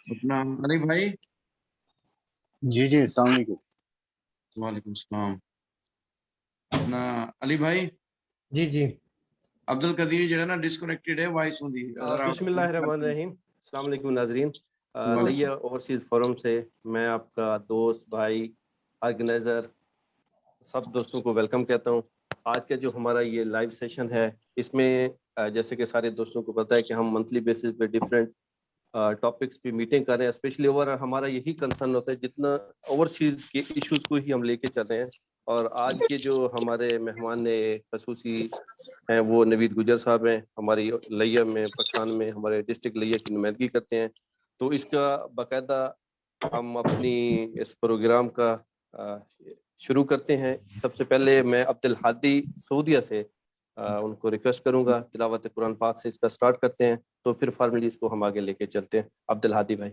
अपना अली भाई। जी जी, अस्सलाम वालेकुम। वालेकुम सलाम। अपना अली भाई, जी जी। अब्दुल कदीर जो है ना डिस्कनेक्टेड है वॉइस होंदी अगर आप बिस्मिल्लाहिर्रहमानिर्रहीम। अस्सलाम वालेकुम नाजरीन। वालेकुम लैया ओवरसीज़ फोरम से मैं आपका दोस्त भाई ऑर्गेनाइज़र सब दोस्तों को वेलकम कहता हूँ। आज का जो हमारा ये लाइव सेशन है इसमें जैसे कि सारे दोस्तों को पता है कि हम मंथली बेसिस पे डिफरेंट टॉपिक्स पे मीटिंग कर रहे हैं। स्पेशली ओवर हमारा यही कंसर्न होता है जितना ओवरसीज के इश्यूज को ही हम लेके चल रहे हैं। और आज के जो हमारे मेहमान ने खसूसी हैं वो नवीद गुजर साहब हैं, हमारी लिया में पाकिस्तान में हमारे डिस्ट्रिक्ट लिया की नुमाइंदगी करते हैं। तो इसका बाकायदा हम अपनी इस प्रोग्राम का शुरू करते हैं। सबसे पहले मैं अब्दुल हादी सऊदिया से उनको रिक्वेस्ट करूंगा तिलावत कुरान पाक से इसका स्टार्ट करते हैं, तो फिर फॉर्मली इसको हम आगे लेके चलते हैं। अब्दुल हादी भाई।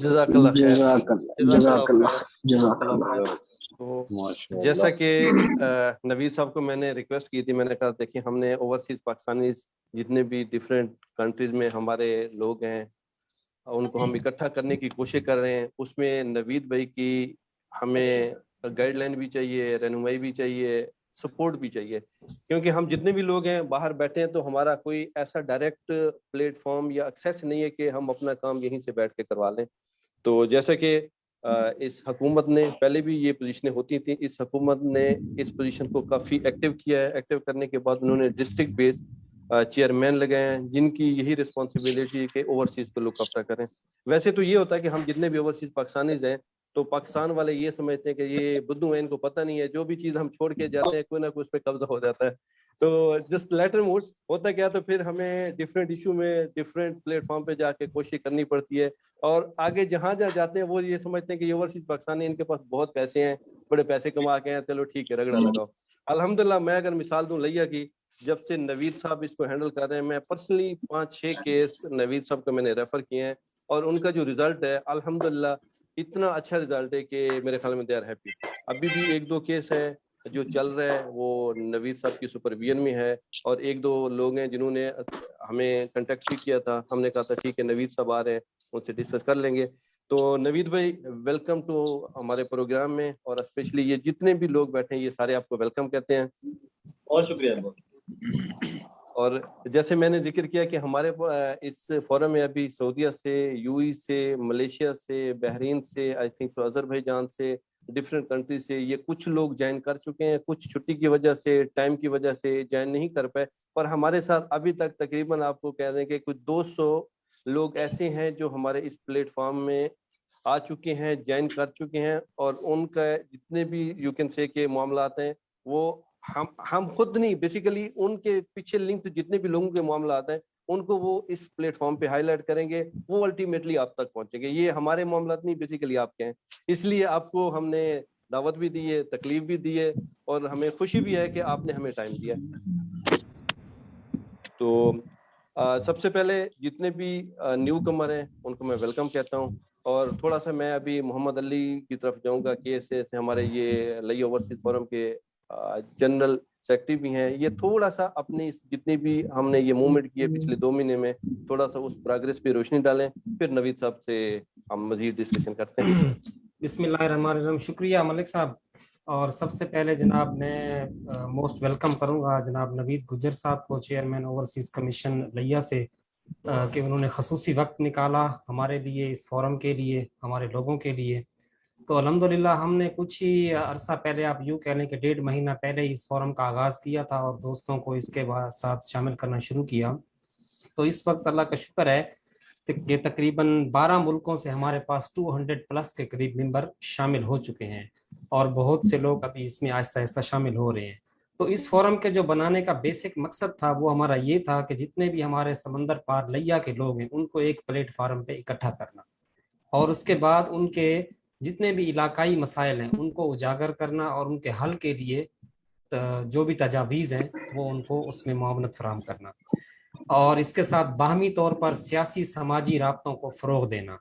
जज़ाकल्लाह खैर। तो जैसा कि नवीद साहब को मैंने रिक्वेस्ट की थी, मैंने कहा देखिए हमने ओवरसीज पाकिस्तानी जितने भी डिफरेंट कंट्रीज में हमारे लोग हैं उनको हम इकट्ठा करने की कोशिश कर रहे हैं। उसमें नवीद भाई की हमें गाइडलाइन भी चाहिए, रहनुमाई भी चाहिए, सपोर्ट भी चाहिए, क्योंकि हम जितने भी लोग हैं बाहर बैठे हैं तो हमारा कोई ऐसा डायरेक्ट प्लेटफॉर्म या एक्सेस नहीं है कि हम अपना काम यहीं से बैठ के करवा लें। तो जैसे कि इस हुकूमत ने पहले भी ये पोजीशनें होती थी, इस हुकूमत ने इस पोजीशन को काफ़ी एक्टिव किया है। एक्टिव करने के बाद उन्होंने डिस्ट्रिक्ट बेस्ड चेयरमैन लगाए हैं जिनकी यही रिस्पॉन्सिबिलिटी है कि ओवरसीज़ को लुक आफ्टर करें। वैसे तो ये होता है कि हम जितने भी ओवरसीज़ पाकिस्तानीज हैं तो पाकिस्तान वाले ये समझते हैं कि ये बुद्धू हैं, इनको पता नहीं है, जो भी चीज़ हम छोड़ के जाते हैं कोई ना कोई उस पर कब्जा हो जाता है। तो जस्ट लेटर मूड होता क्या, तो फिर हमें डिफरेंट इशू में डिफरेंट प्लेटफॉर्म पे जाके कोशिश करनी पड़ती है। और आगे जहाँ जहाँ जाते हैं वो ये समझते हैं कि ये ओवरसीज पाकिस्तानी इनके पास बहुत पैसे हैं, बड़े पैसे कमा के हैं, चलो ठीक है रगड़ा लगाओ। अल्हम्दुलिल्लाह मैं अगर मिसाल दूं लिया की, जब से नवीद साहब इसको हैंडल कर रहे हैं मैं पर्सनली 5-6 केस नवीद साहब को मैंने रेफर किए हैं और उनका जो रिजल्ट है अल्हम्दुलिल्लाह इतना अच्छा रिजल्ट है कि मेरे ख्याल में दे आर हैप्पी। अभी भी 1-2 केस है जो चल रहा है वो नवीद साहब की सुपरविजन में है और 1-2 लोग हैं जिन्होंने हमें कांटेक्ट भी किया था। हमने कहा था ठीक है नवीद साहब आ रहे हैं, उनसे डिस्कस कर लेंगे। तो नवीद भाई वेलकम टू हमारे प्रोग्राम में, और स्पेशली ये जितने भी लोग बैठे हैं ये सारे आपको वेलकम कहते हैं। बहुत शुक्रिया। और जैसे मैंने जिक्र किया कि हमारे इस फोरम में अभी सऊदीया से, यूएई से, मलेशिया से, बहरीन से, आई थिंक सो अजरबैजान से, डिफरेंट कंट्री से ये कुछ लोग ज्वाइन कर चुके हैं। कुछ छुट्टी की वजह से, टाइम की वजह से ज्वाइन नहीं कर पाए, पर हमारे साथ अभी तक तकरीबन आपको कह दें कि कुछ 200 लोग ऐसे हैं जो हमारे इस प्लेटफॉर्म में आ चुके हैं, ज्वाइन कर चुके हैं। और उनका जितने भी यू कैन से के मामलात हैं वो हम खुद नहीं, बेसिकली उनके पीछे लिंक जितने भी लोगों के मामलात हैं उनको वो इस प्लेटफॉर्म पे हाईलाइट करेंगे, वो अल्टीमेटली आप तक पहुंचेंगे। ये हमारे मामलात नहीं, बेसिकली आपके हैं। इसलिए आपको हमने दावत भी दी है, तकलीफ भी दी है, और हमें खुशी भी है कि आपने हमें टाइम दिया। तो सबसे पहले जितने भी न्यू कमर हैं उनको मैं वेलकम कहता हूँ। और थोड़ा सा मैं अभी मोहम्मद अली की तरफ जाऊंगा, के हमारे ये लई ओवरसीज फोरम के जनरल सेक्रेटरी भी हैं। ये थोड़ा सा अपनी जितनी भी हमने ये मूवमेंट की है पिछले 2 महीने में, थोड़ा सा उस प्रोग्रेस पे रोशनी डालें, फिर नवीद साहब से हम मजीद डिस्कशन करते हैं। बिस्मिल्लाहिर्रहमानिर्रहीम। शुक्रिया मलिक साहब। और सबसे पहले जनाब मैं मोस्ट वेलकम करूंगा जनाब नवीद गुजर साहब को, चेयरमैन ओवरसीज कमीशन लिया से, कि उन्होंने खसूसी वक्त निकाला हमारे लिए, इस फोरम के लिए, हमारे लोगों के लिए। तो अल्हम्दुलिल्लाह हमने कुछ ही अरसा पहले, आप यूँ कह लें कि 1.5 महीना पहले इस फोरम का आगाज़ किया था और दोस्तों को इसके बाद साथ शामिल करना शुरू किया। तो इस वक्त अल्लाह का शुक्र है कि तकरीबन 12 मुल्कों से हमारे पास 200+ के करीब मेंबर शामिल हो चुके हैं और बहुत से लोग अभी इसमें आहिस्ता आहिस्ता शामिल हो रहे हैं। तो इस फोरम के जो बनाने का बेसिक मकसद था वो हमारा ये था कि जितने भी हमारे समंदर पार लिया के लोग हैं उनको एक प्लेटफार्म पे इकट्ठा करना और उसके बाद उनके जितने भी इलाकाई मसाइल हैं उनको उजागर करना और उनके हल के लिए जो भी तजावीज़ हैं वो उनको उसमें मुआवनत फराहम करना और इसके साथ बाहमी तौर पर सियासी समाजी राब्तों को फ़रोग़ देना,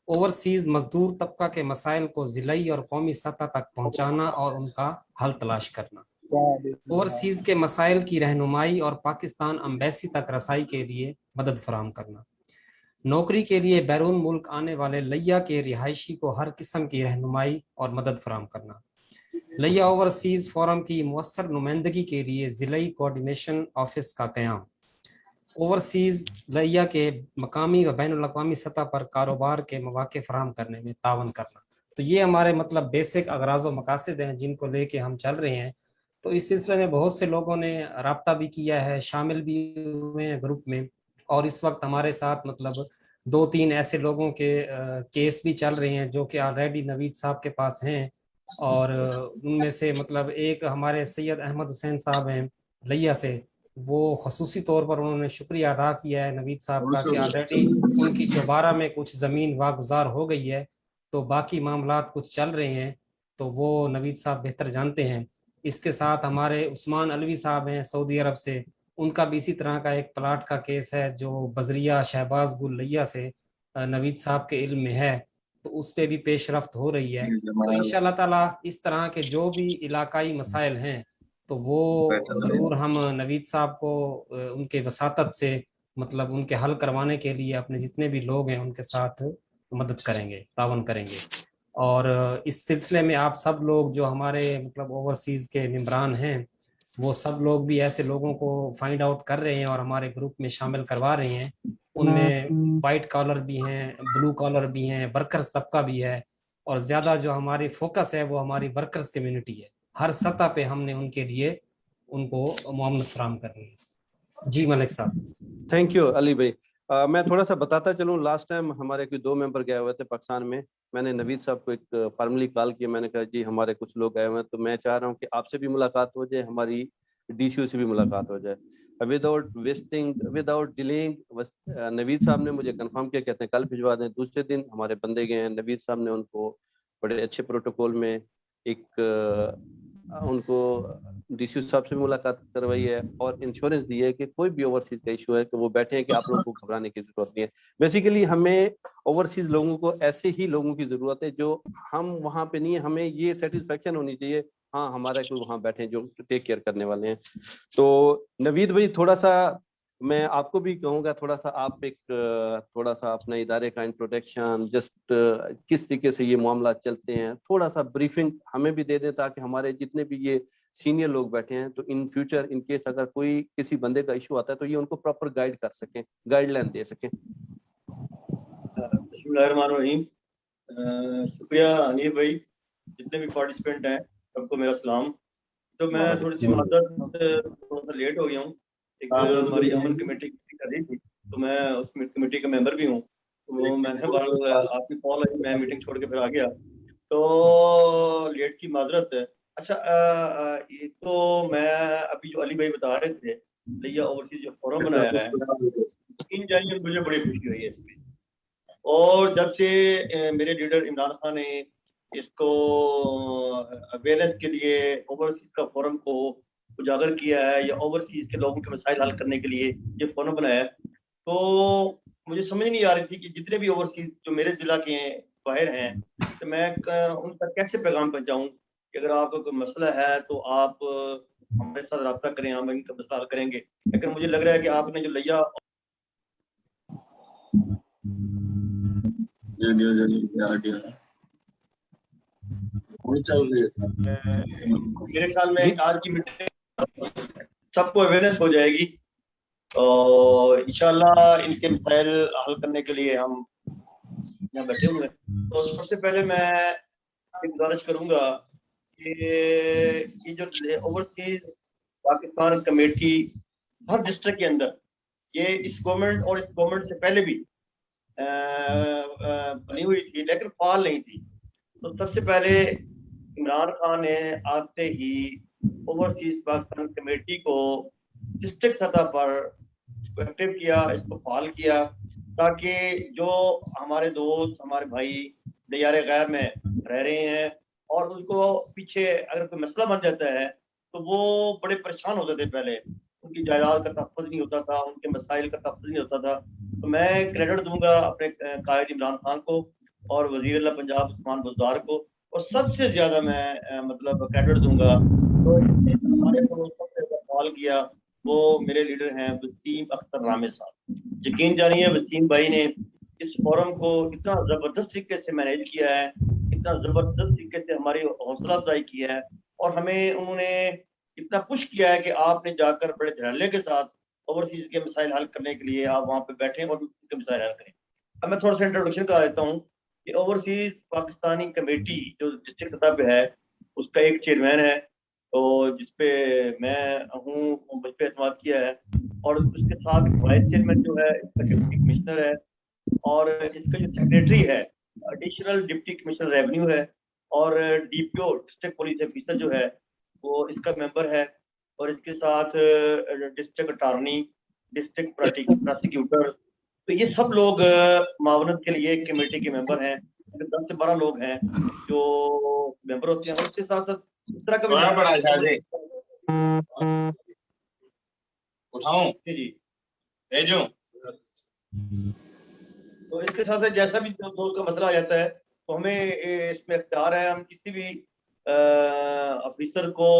ओवरसीज़ मजदूर तबका के मसाइल को ज़िलाई और कौमी सतह तक पहुँचाना और उनका हल तलाश करना, ओवरसीज़ के मसाइल की रहनुमाई और पाकिस्तान एम्बेसी तक रसाई के लिए मदद फराहम करना, नौकरी के लिए बैरून मुल्क आने वाले लिया के रिहायशी को हर किस्म की रहनुमाई और मदद फराहम करना, लिया ओवरसीज़ फोरम की मुअस्सर नुमाइंदगी के लिए ज़िलाई कोऑर्डिनेशन ऑफिस का क़याम, ओवरसीज़ लिया के मकामी व बैनुल अक़वामी सतह पर कारोबार के मौक़े फराहम करने में तावन करना। तो ये हमारे मतलब बेसिक अगराज़ व मकासद हैं जिनको लेके हम चल रहे हैं। तो इस सिलसिले में बहुत से लोगों ने राब्ता भी किया है, शामिल भी हुए हैं ग्रुप में और इस वक्त हमारे साथ मतलब 2-3 ऐसे लोगों के केस भी चल रहे हैं जो कि ऑलरेडी नवीद साहब के पास हैं और उनमें से मतलब एक हमारे सैयद अहमद हुसैन साहब हैं लिया से, वो खसूसी तौर पर उन्होंने शुक्रिया अदा किया है नवीद साहब का कि ऑलरेडी उनकी चौबारा में कुछ ज़मीन वागुजार हो गई है, तो बाकी मामलात कुछ चल रहे हैं, तो वो नवीद साहब बेहतर जानते हैं। इसके साथ हमारे उस्मान अलवी साहब हैं सऊदी अरब से, उनका भी इसी तरह का एक प्लाट का केस है जो बजरिया शहबाज गुल लिया से नवीद साहब के इल्म में है, तो उस पर भी पेशरफ्त हो रही है। तो इंशाअल्लाह ताला इस तरह के जो भी इलाकाई मसाइल हैं तो वो ज़रूर हम नवीद साहब को उनके वसातत से मतलब उनके हल करवाने के लिए अपने जितने भी लोग हैं उनके साथ मदद करेंगे, तावन करेंगे। और इस सिलसिले में आप सब लोग जो हमारे मतलब ओवरसीज़ के मेंबरान हैं वो सब लोग भी ऐसे लोगों को फाइंड आउट कर रहे हैं और हमारे ग्रुप में शामिल करवा रहे हैं। उनमें वाइट कॉलर भी हैं, ब्लू कॉलर भी हैं, वर्कर्स तबका भी है और ज़्यादा जो हमारी फोकस है वो हमारी वर्कर्स कम्युनिटी है। हर सतह पे हमने उनके लिए उनको मुआवनत फराहम करनी है। जी मलिक साहब। थैंक यू अली भाई। मैं थोड़ा सा बताता चलूँ, लास्ट टाइम हमारे कोई 2 मेंबर गए हुए थे पाकिस्तान में, मैंने नवीद साहब को एक फॉर्मली कॉल किया, मैंने कहा जी हमारे कुछ लोग गए हुए हैं, तो मैं चाह रहा हूँ कि आपसे भी मुलाकात हो जाए, हमारी DCO से भी मुलाकात हो जाए विदाउट डिलेइंग। नवीद साहब ने मुझे कंफर्म किया, कहते हैं कल भिजवा दें। दूसरे दिन हमारे बंदे गए हैं, नवीद साहब ने उनको बड़े अच्छे प्रोटोकॉल में एक उनको DCO साहब से मुलाकात करवाई है और इंश्योरेंस दी है कि कोई भी ओवरसीज का इशू है कि वो बैठे हैं कि आप लोगों को घबराने की जरूरत नहीं है। बेसिकली हमें ओवरसीज लोगों को ऐसे ही लोगों की जरूरत है जो हम वहाँ पे नहीं है, हमें ये सेटिस्फेक्शन होनी चाहिए हाँ हमारा कोई वहाँ बैठे जो टेक केयर करने वाले हैं। तो नवीद भाई थोड़ा सा मैं आपको भी कहूँगा, थोड़ा सा आप एक थोड़ा सा अपने इदारे का इंट्रोडक्शन, जस्ट किस तरीके से ये मामला चलते हैं, थोड़ा सा ब्रीफिंग हमें भी दे दें ताकि हमारे जितने भी ये सीनियर लोग बैठे हैं तो इन फ्यूचर इन केस अगर कोई किसी बंदे का इशू आता है तो ये उनको प्रॉपर गाइड कर सकें, गाइडलाइन दे सकें। बिस्मिल्लाहिर्रहमानिर्रहीम। शुक्रिया अनीफ भाई, जितने भी पार्टिसिपेंट हैं सबको मेरा सलाम। तो मैं थोड़ी सी माजरत थोड़ा सा लेट हो गया हूँ, एक हमारी अमन कमेटी कर रही थी तो मैं उस कमेटी का मेंबर भी हूँ, तो मैंने आपकी कॉल आई, मैं मीटिंग छोड़ के फिर आ गया, तो लेट की माजरत है। अच्छा ये तो मैं अभी जो अली भाई बता रहे थे लिया ओवरसीज जो फोरम बनाया है, इन जानिए मुझे बड़ी खुशी हुई है इसमें। और जब से मेरे लीडर इमरान खान ने इसको अवेयरनेस के लिए ओवरसीज का फोरम को उजागर किया है या ओवरसीज के लोगों के मसाइल हल करने के लिए ये फोरम बनाया है, तो मुझे समझ नहीं आ रही थी कि जितने भी ओवरसीज जो मेरे जिला के बाहर हैं तो मैं उन तक कैसे पैगाम पहुंचाऊं कि अगर आपको कोई मसला है तो आप हमारे साथ रब्ता करें, हम इनका मसला हल करेंगे। लेकिन मुझे लग रहा है कि आपने जो लिया मेरे ख्याल में आज की मीटिंग सबको अवेयरनेस हो जाएगी और इंशाल्लाह इनके मसाइल हल करने के लिए हम यहाँ बैठे हुए हैं। तो सबसे पहले मैं एक गुजारिश करूंगा कि ये जो ओवरसीज पाकिस्तान कमेटी हर डिस्ट्रिक्ट के अंदर ये इस गवर्नमेंट और इस गवर्नमेंट से पहले भी बनी हुई थी लेकिन फाल नहीं थी। तो सबसे पहले इमरान खान ने आते ही ओवरसीज पाकिस्तान कमेटी को डिस्ट्रिक्ट सतह पर एक्टिव किया, इसको फाल किया, ताकि जो हमारे दोस्त, हमारे भाई दयारे गैर में रह रहे हैं और उनको पीछे अगर कोई मसला बन जाता है तो वो बड़े परेशान होते थे। पहले उनकी जायदाद का तहफ़्फ़ुज़ नहीं होता था, उनके मसाइल का तहफ़्फ़ुज़ नहीं होता था। तो मैं क्रेडिट दूंगा अपने कायद इमरान खान को और वज़ीर अला पंजाब उस्मान बुज़दार को, और सबसे ज्यादा मैं मतलब क्रेडिट दूंगा तो हमारे को सबसे ज्यादा सवाल किया वो मेरे लीडर हैं वसीम अख्तर रामे साहब। यकीन जानिए वसीम भाई ने इस फोरम को इतना जबरदस्त तरीके से मैनेज किया है, इतना जबरदस्त तरीके से हमारी हौसला अफजाई किया है, और हमें उन्होंने इतना पुश किया है कि आपने जाकर बड़े धैर्य के साथ ओवरसीज के मसाइल हल करने के लिए आप वहाँ पे बैठे और उनके मसाइल हल करें। अब मैं थोड़ा सा इंट्रोडक्शन करा देता हूँ कि ओवरसीज पाकिस्तानी कमेटी जो डिस्ट्रिक्ट सतह पे है उसका एक चेयरमैन है, तो जिसपे मैं हूँ, मुझ पे एतमाद किया है, और उसके साथ वाइस चेयरमैन जो है इसका डिप्टी कमिश्नर है, और इसका जो सेक्रेटरी है एडिशनल डिप्टी कमिश्नर रेवेन्यू है, और डीपीओ डिस्ट्रिक्ट पुलिस ऑफिसर जो है वो इसका मेंबर है, और इसके साथ डिस्ट्रिक्ट अटॉर्नी, डिस्ट्रिक्ट प्रोसिक्यूटर, तो ये सब लोग मावनत के लिए कमेटी के मेंबर हैं। 10 से 12 लोग हैं जो मेंबर होते हैं, और इसके साथ साथ इस तरह का जी भेजो। तो इसके साथ साथ जैसा भी दोस्त का मसला आ जाता है तो हमें इसमें इख्तियार है, हम किसी भी ऑफिसर को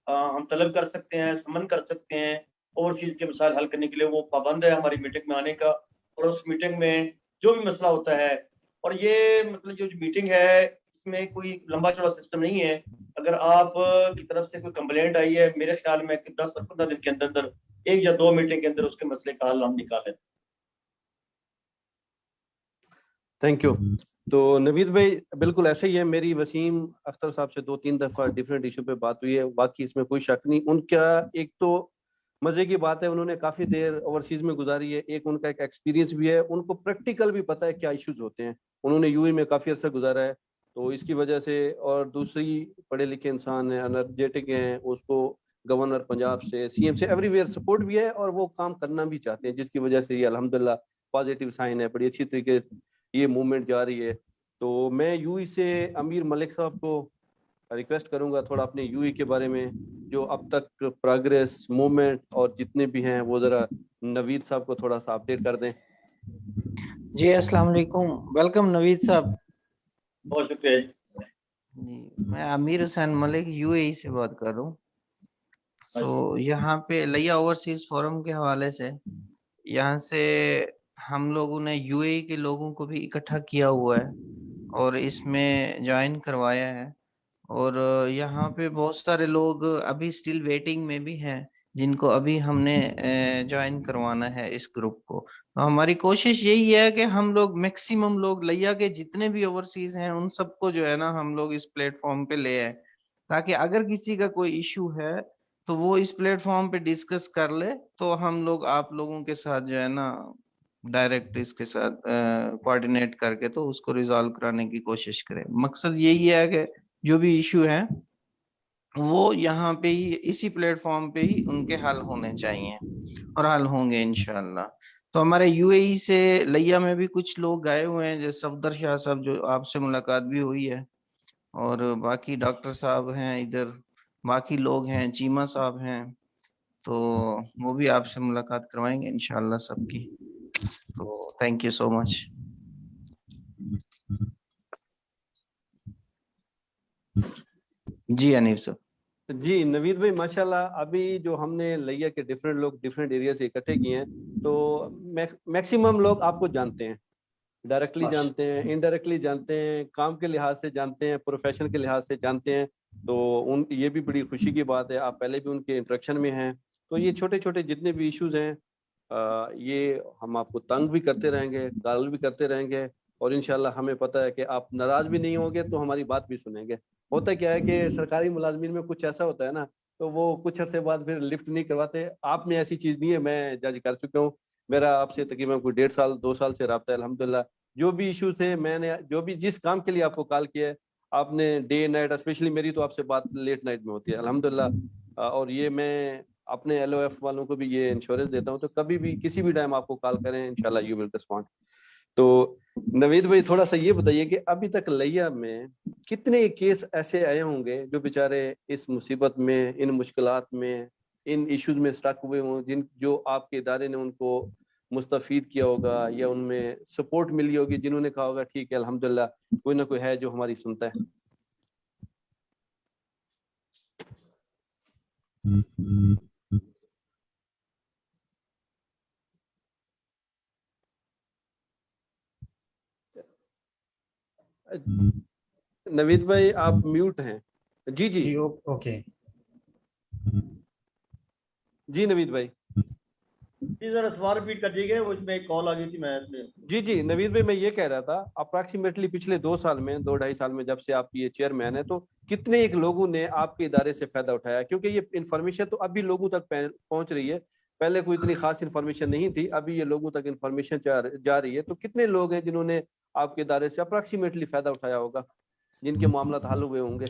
हम तलब कर सकते हैं, समन कर सकते हैं ओवरसीज के मसाइल हल करने के लिए। वो पाबंद है हमारी मीटिंग में आने का, और उस मीटिंग में जो भी मसला होता है, और ये मतलब जो मीटिंग है इसमें कोई लंबा चौड़ा सिस्टम नहीं है। अगर आप की तरफ से कोई कंप्लेंट आई है, मेरे ख्याल में 10 से 15 दिन के अंदर अंदर 1 या 2 मीटिंग के अंदर उसके मसले का हल हम निकाल लेते हैं। Thank you. तो नवीद भाई बिल्कुल ऐसे ही है, मेरी वसीम अख्तर साहब से 2-3 दफा डिफरेंट इशू पे बात हुई है, बाकी इसमें कोई शक नहीं। उनका एक तो मजे की बात है, उन्होंने काफी देर ओवरसीज में गुजारी है, एक उनका एक एक्सपीरियंस भी है, उनको प्रैक्टिकल भी पता है क्या इश्यूज होते हैं, उन्होंने यूएई में काफी अर्सा गुजारा है, तो इसकी वजह से। और दूसरी पढ़े लिखे इंसान है, एनर्जेटिक हैं, उसको गवर्नर पंजाब से, सीएम से, एवरीवेयर सपोर्ट भी है, और वो काम करना भी चाहते हैं, जिसकी वजह से ये अल्हम्दुलिल्लाह पॉजिटिव साइन है, बड़ी अच्छी तरीके ये मूवमेंट जा रही है। तो मैं यूएई से अमीर मलिक साहब को रिक्वेस्ट करूंगा थोड़ा अपने यूएई के बारे में, जो अब तक प्रोग्रेस, मूवमेंट और जितने भी हैं वो जरा नवीद साहब को थोड़ा सा अपडेट कर दें। जी अस्सलाम वालेकुम, वेलकम नवीद साहब। बहुत शुक्रिया जी, मैं आमिर हुसैन मलिक यूएई से बात कर रहा हूँ। यहाँ पे लिया ओवरसीज फोरम के हवाले से यहाँ से हम लोगों ने यूएई के लोगों को भी इकट्ठा किया हुआ है और इसमें ज्वाइन करवाया है, और यहाँ पे बहुत सारे लोग अभी स्टिल वेटिंग में भी हैं जिनको अभी हमने ज्वाइन करवाना है इस ग्रुप को। तो हमारी कोशिश यही है कि हम लोग मैक्सिमम लोग लिया के जितने भी ओवरसीज हैं उन सबको जो है ना हम लोग इस प्लेटफॉर्म पे ले आए, ताकि अगर किसी का कोई इशू है तो वो इस प्लेटफॉर्म पे डिस्कस कर ले, तो हम लोग आप लोगों के साथ जो है ना डायरेक्ट इसके साथ कोऑर्डिनेट करके तो उसको रिजॉल्व कराने की कोशिश करें। मकसद यही है कि जो भी इशू है वो यहाँ पे ही इसी प्लेटफॉर्म पे ही उनके हल होने चाहिए, और हल होंगे इंशाल्लाह। तो हमारे यूएई से लिया में भी कुछ लोग गए हुए हैं, जैसे सफदर शाह साहब जो आपसे मुलाकात भी हुई है, और बाकी डॉक्टर साहब हैं इधर, बाकी लोग हैं, चीमा साहब हैं, तो वो भी आपसे मुलाकात करवाएंगे इंशाल्लाह सबकी। तो थैंक यू सो मच। जी अनीफ साहब। जी नवीद भाई माशाल्लाह, अभी जो हमने लिया के डिफरेंट लोग डिफरेंट एरिया से इकट्ठे किए हैं, तो मैक्सिमम लोग आपको जानते हैं, डायरेक्टली जानते हैं, इनडायरेक्टली जानते हैं, काम के लिहाज से जानते हैं, प्रोफेशन के लिहाज से जानते हैं, तो उन ये भी बड़ी खुशी की बात है, आप पहले भी उनके इंट्रैक्शन में हैं। तो ये छोटे छोटे जितने भी इश्यूज हैं ये हम आपको तंग भी करते रहेंगे, गाल भी करते रहेंगे, और इंशाल्लाह हमें पता है कि आप नाराज भी नहीं होंगे तो हमारी बात भी सुनेंगे। होता क्या है कि सरकारी मुलाजमीन में कुछ ऐसा होता है ना, तो वो कुछ अरसे बाद फिर लिफ्ट नहीं करवाते। आप में ऐसी चीज नहीं है, मैं जज कर चुका हूँ, मेरा आपसे तकरीबन कोई 1.5 साल 2 साल से रब्ता है अल्हम्दुलिल्लाह। जो भी इशू थे, मैंने जो भी जिस काम के लिए आपको कॉल किया है आपने डे नाइट, स्पेशली मेरी तो आपसे बात लेट नाइट में होती है अल्हम्दुलिल्लाह, और ये मैं अपने LOF वालों को भी ये इंश्योरेंस देता हूँ, तो कभी भी किसी भी टाइम आपको कॉल करें, इंशाल्लाह यू विल रिस्पॉन्ड। तो नवीद भाई थोड़ा सा ये बताइए कि अभी तक लिया में कितने केस ऐसे आए होंगे जो बेचारे इस मुसीबत में, इन मुश्किलात में, इन इश्यूज में स्टक हुए हों, जो आपके इदारे ने उनको मुस्तफीद किया होगा या उनमें सपोर्ट मिली होगी, जिन्होंने कहा होगा ठीक है अल्हम्दुलिल्लाह कोई ना कोई है जो हमारी सुनता है। नवीद भाई आप म्यूट हैं। जी जी जी ओके जी नवीद भाई जी जरा सवाल रिपीट कर दीजिए, वो इसमें एक कॉल आ गई थी मैं इसलिए। जी जी नवीद भाई मैं ये कह रहा था, अप्रॉक्सीमेटली पिछले 2 साल में, 2-2.5 साल में जब से आप ये चेयरमैन है, तो कितने एक लोगों ने आपके इदारे से फायदा उठाया? क्योंकि ये इन्फॉर्मेशन तो अभी लोगों तक पहुंच रही है, पहले कोई इतनी खास इन्फॉर्मेशन नहीं थी, अभी ये लोगों तक इन्फॉर्मेशन जा रही है। तो कितने लोग हैं जिन्होंने आपके इदारे से अप्रॉक्सीमेटली फायदा उठाया होगा, जिनके मामला हल हुए होंगे?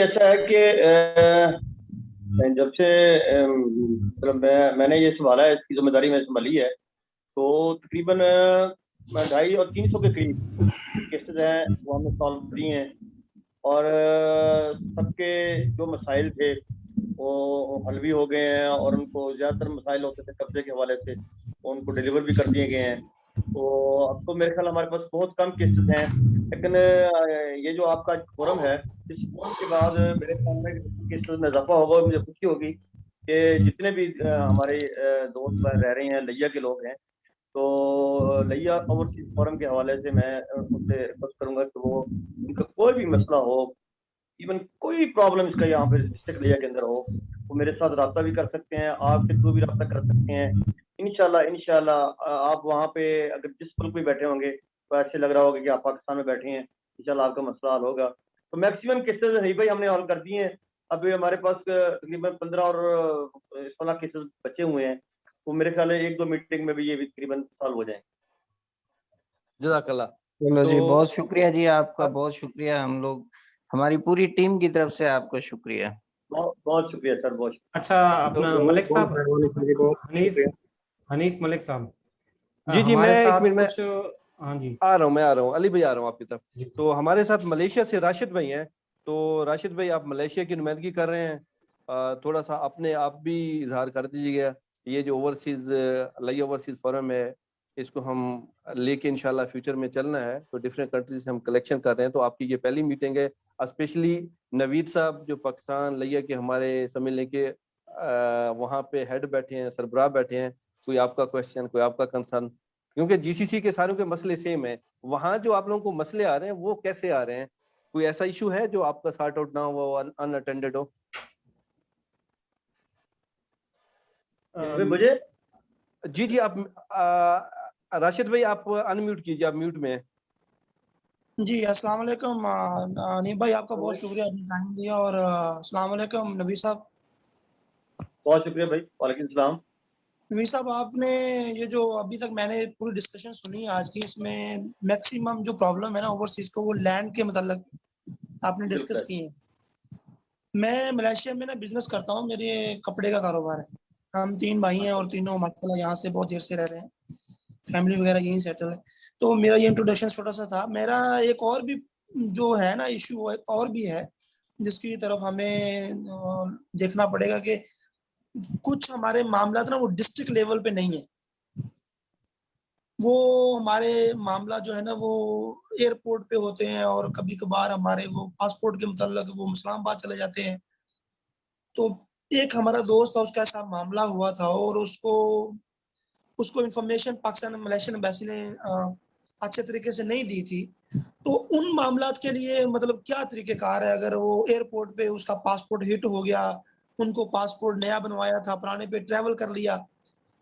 ऐसा है कि जब से मतलब मैंने ये संभाला है, इसकी जिम्मेदारी मैंने संभाली है, तो तकरीबन 250 और 300 के करीब केसेस हैं वो हमने सॉल्व किए हैं, और सबके जो मसाइल थे वो हल भी हो गए हैं, और उनको ज़्यादातर मसाइल होते थे कब्जे के हवाले से, उनको डिलीवर भी कर दिए गए हैं। तो अब तो मेरे ख्याल हमारे पास बहुत कम केसेस हैं, लेकिन ये जो आपका फोरम है, इस फोरम के बाद मेरे ख्याल में केसेस में इजाफा होगा, और मुझे खुशी होगी कि जितने भी हमारे दोस्त रह रहे हैं, लिया के लोग हैं, तो लिया ओवरसीज फोरम के हवाले से मैं उनसे रिक्वेस्ट करूंगा कि वो उनका कोई भी मसला हो, इवन कोई प्रॉब्लम इसका यहाँ पे डिस्ट्रिक्ट लिया के अंदर हो, वो मेरे साथ रब्ता भी कर सकते हैं, आपके थ्रू भी रब्ता कर सकते हैं। इंशाल्लाह आप वहाँ पे अगर जिस मुल्क में बैठे होंगे तो ऐसे लग रहा होगा कि आप पाकिस्तान में बैठे हैं, इंशाल्लाह आपका मसला हल होगा। तो मैक्सिमम केसेस नहीं भाई हमने हल कर दिए हैं, अभी हमारे पास तकरीबन 15 और 16 केसेस बचे हुए हैं, तो मेरे ख्याल है 1-2 मीटिंग में भी ये तकरीबन सॉल्व हो जाएंगे। जज़ाकल्लाह। चलो जी, तो बहुत शुक्रिया जी आपका, बहुत शुक्रिया, हम लोग हमारी पूरी टीम की तरफ से आपको शुक्रिया। बहुत शुक्रिया सर, बहुत शुक्रिया। अच्छा अपना मलिक साहब, हनीफ मलिक साहब, जी जी मैं 1 मिनट में हाँ जी आ रहा हूँ अली भाई, आ रहा हूँ आपकी तरफ। तो हमारे साथ मलेशिया से राशिद भाई हैं। तो राशिद भाई आप मलेशिया की नुमाइंदगी कर रहे हैं, थोड़ा सा अपने आप भी इजहार कर दीजिएगा। ये जो लिया ओवरसीज फोरम है, इसको हम लेके इंशाल्लाह फ्यूचर में चलना है, तो डिफरेंट कंट्रीज से हम कलेक्शन कर रहे हैं। तो आपकी ये पहली मीटिंग है, स्पेशली नवीद साहब जो पाकिस्तान लिया के हमारे समझ लें कि वहाँ पे हेड बैठे हैं, सरबराह बैठे हैं, कोई आपका क्वेश्चन, कोई आपका कंसर्न, क्योंकि GCC के सारों के मसले सेम है, वहाँ जो आप लोगों को मसले आ रहे हैं वो कैसे आ रहे हैं? कोई ऐसा इशू है जो आपका सॉर्ट आउट ना हुआ, अनअटेंडेड हो? मुझे जी जी आप राशिद भाई आप अनम्यूट कीजिए, आप म्यूट में हैं। जी अस्सलाम वालेकुम अनीब भाई, आपका बहुत शुक्रिया अपना टाइम दिया, और अस्सलाम वालेकुम नबी साहब। बहुत शुक्रिया भाई, वालेकुम सलाम। नबी साहब, आपने ये जो अभी तक मैंने पूरी डिस्कशन सुनी आज की, इसमें मैक्सिमम जो प्रॉब्लम है ना ओवरसीज को, वो लैंड के मतलब आपने डिस्कस की है। मैं मलेशिया में ना बिजनेस करता हूँ, मेरे कपड़े का कारोबार है, हम 3 भाई हैं और तीनों माशाल्लाह यहाँ से बहुत देर से रह रहे हैं, फैमिली वगैरह यहीं सेटल है। तो मेरा ये इंट्रोडक्शन छोटा सा था। मेरा एक और भी जो है ना इशू, एक और भी है जिसकी तरफ हमें देखना पड़ेगा कि कुछ हमारे मामला ना वो डिस्ट्रिक्ट लेवल पे नहीं है, वो हमारे मामला जो है ना वो एयरपोर्ट पे होते हैं, और कभी कभार हमारे वो पासपोर्ट के मुताल्लिक वो इस्लामाबाद चले जाते हैं। तो एक हमारा दोस्त था, उसका ऐसा मामला हुआ था, और उसको इंफॉर्मेशन पाकिस्तान मलेशियन एम्बेसी ने अच्छे तरीके से नहीं दी थी। तो उन मामलात के लिए मतलब क्या तरीकेकार है? अगर वो एयरपोर्ट पे उसका पासपोर्ट हिट हो गया, उनको पासपोर्ट नया बनवाया था, पुराने पे ट्रैवल कर लिया,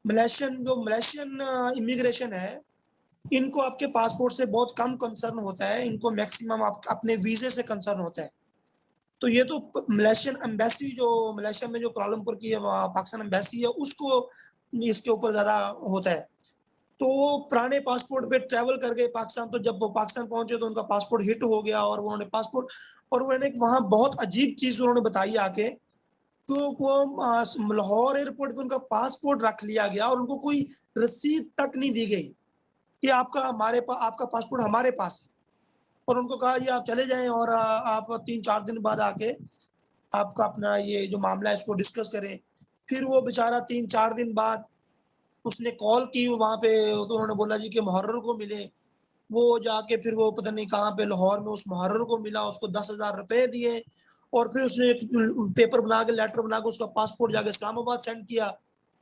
मलेशियन इमिग्रेशन है, इनको आपके पासपोर्ट से बहुत कम कंसर्न होता है, इनको मैक्सिमम अपने वीजे से कंसर्न होता है। तो ये तो मलेशियन एम्बेसी, जो मलेशिया में जो कुआलालंपुर की पाकिस्तान एम्बेसी है, उसको इसके ऊपर ज्यादा होता है। तो वो पुराने पासपोर्ट पे ट्रेवल कर गए पाकिस्तान। तो जब वो पाकिस्तान पहुंचे तो उनका पासपोर्ट हिट हो गया और उन्होंने पासपोर्ट, और उन्होंने वहाँ बहुत अजीब चीज उन्होंने बताई आके, तो वो लाहौर एयरपोर्ट पे उनका पासपोर्ट रख लिया गया और उनको कोई रसीद तक नहीं दी गई कि आपका आपका पासपोर्ट हमारे पास है। और उनको कहा ये आप चले जाएं और आप 3-4 दिन बाद आके आपका अपना ये जो मामला है इसको डिस्कस करें। फिर वो बेचारा 3-4 दिन बाद उसने कॉल की वहाँ पे, तो उन्होंने बोला जी कि मुहर्रर को मिले। वो जाके फिर वो पता नहीं कहाँ पे लाहौर में उस मुहर्रर को मिला, उसको 10,000 रुपए दिए और फिर उसने एक पेपर बना के, लेटर बना के उसका पासपोर्ट जाके इस्लामाबाद सेंड किया।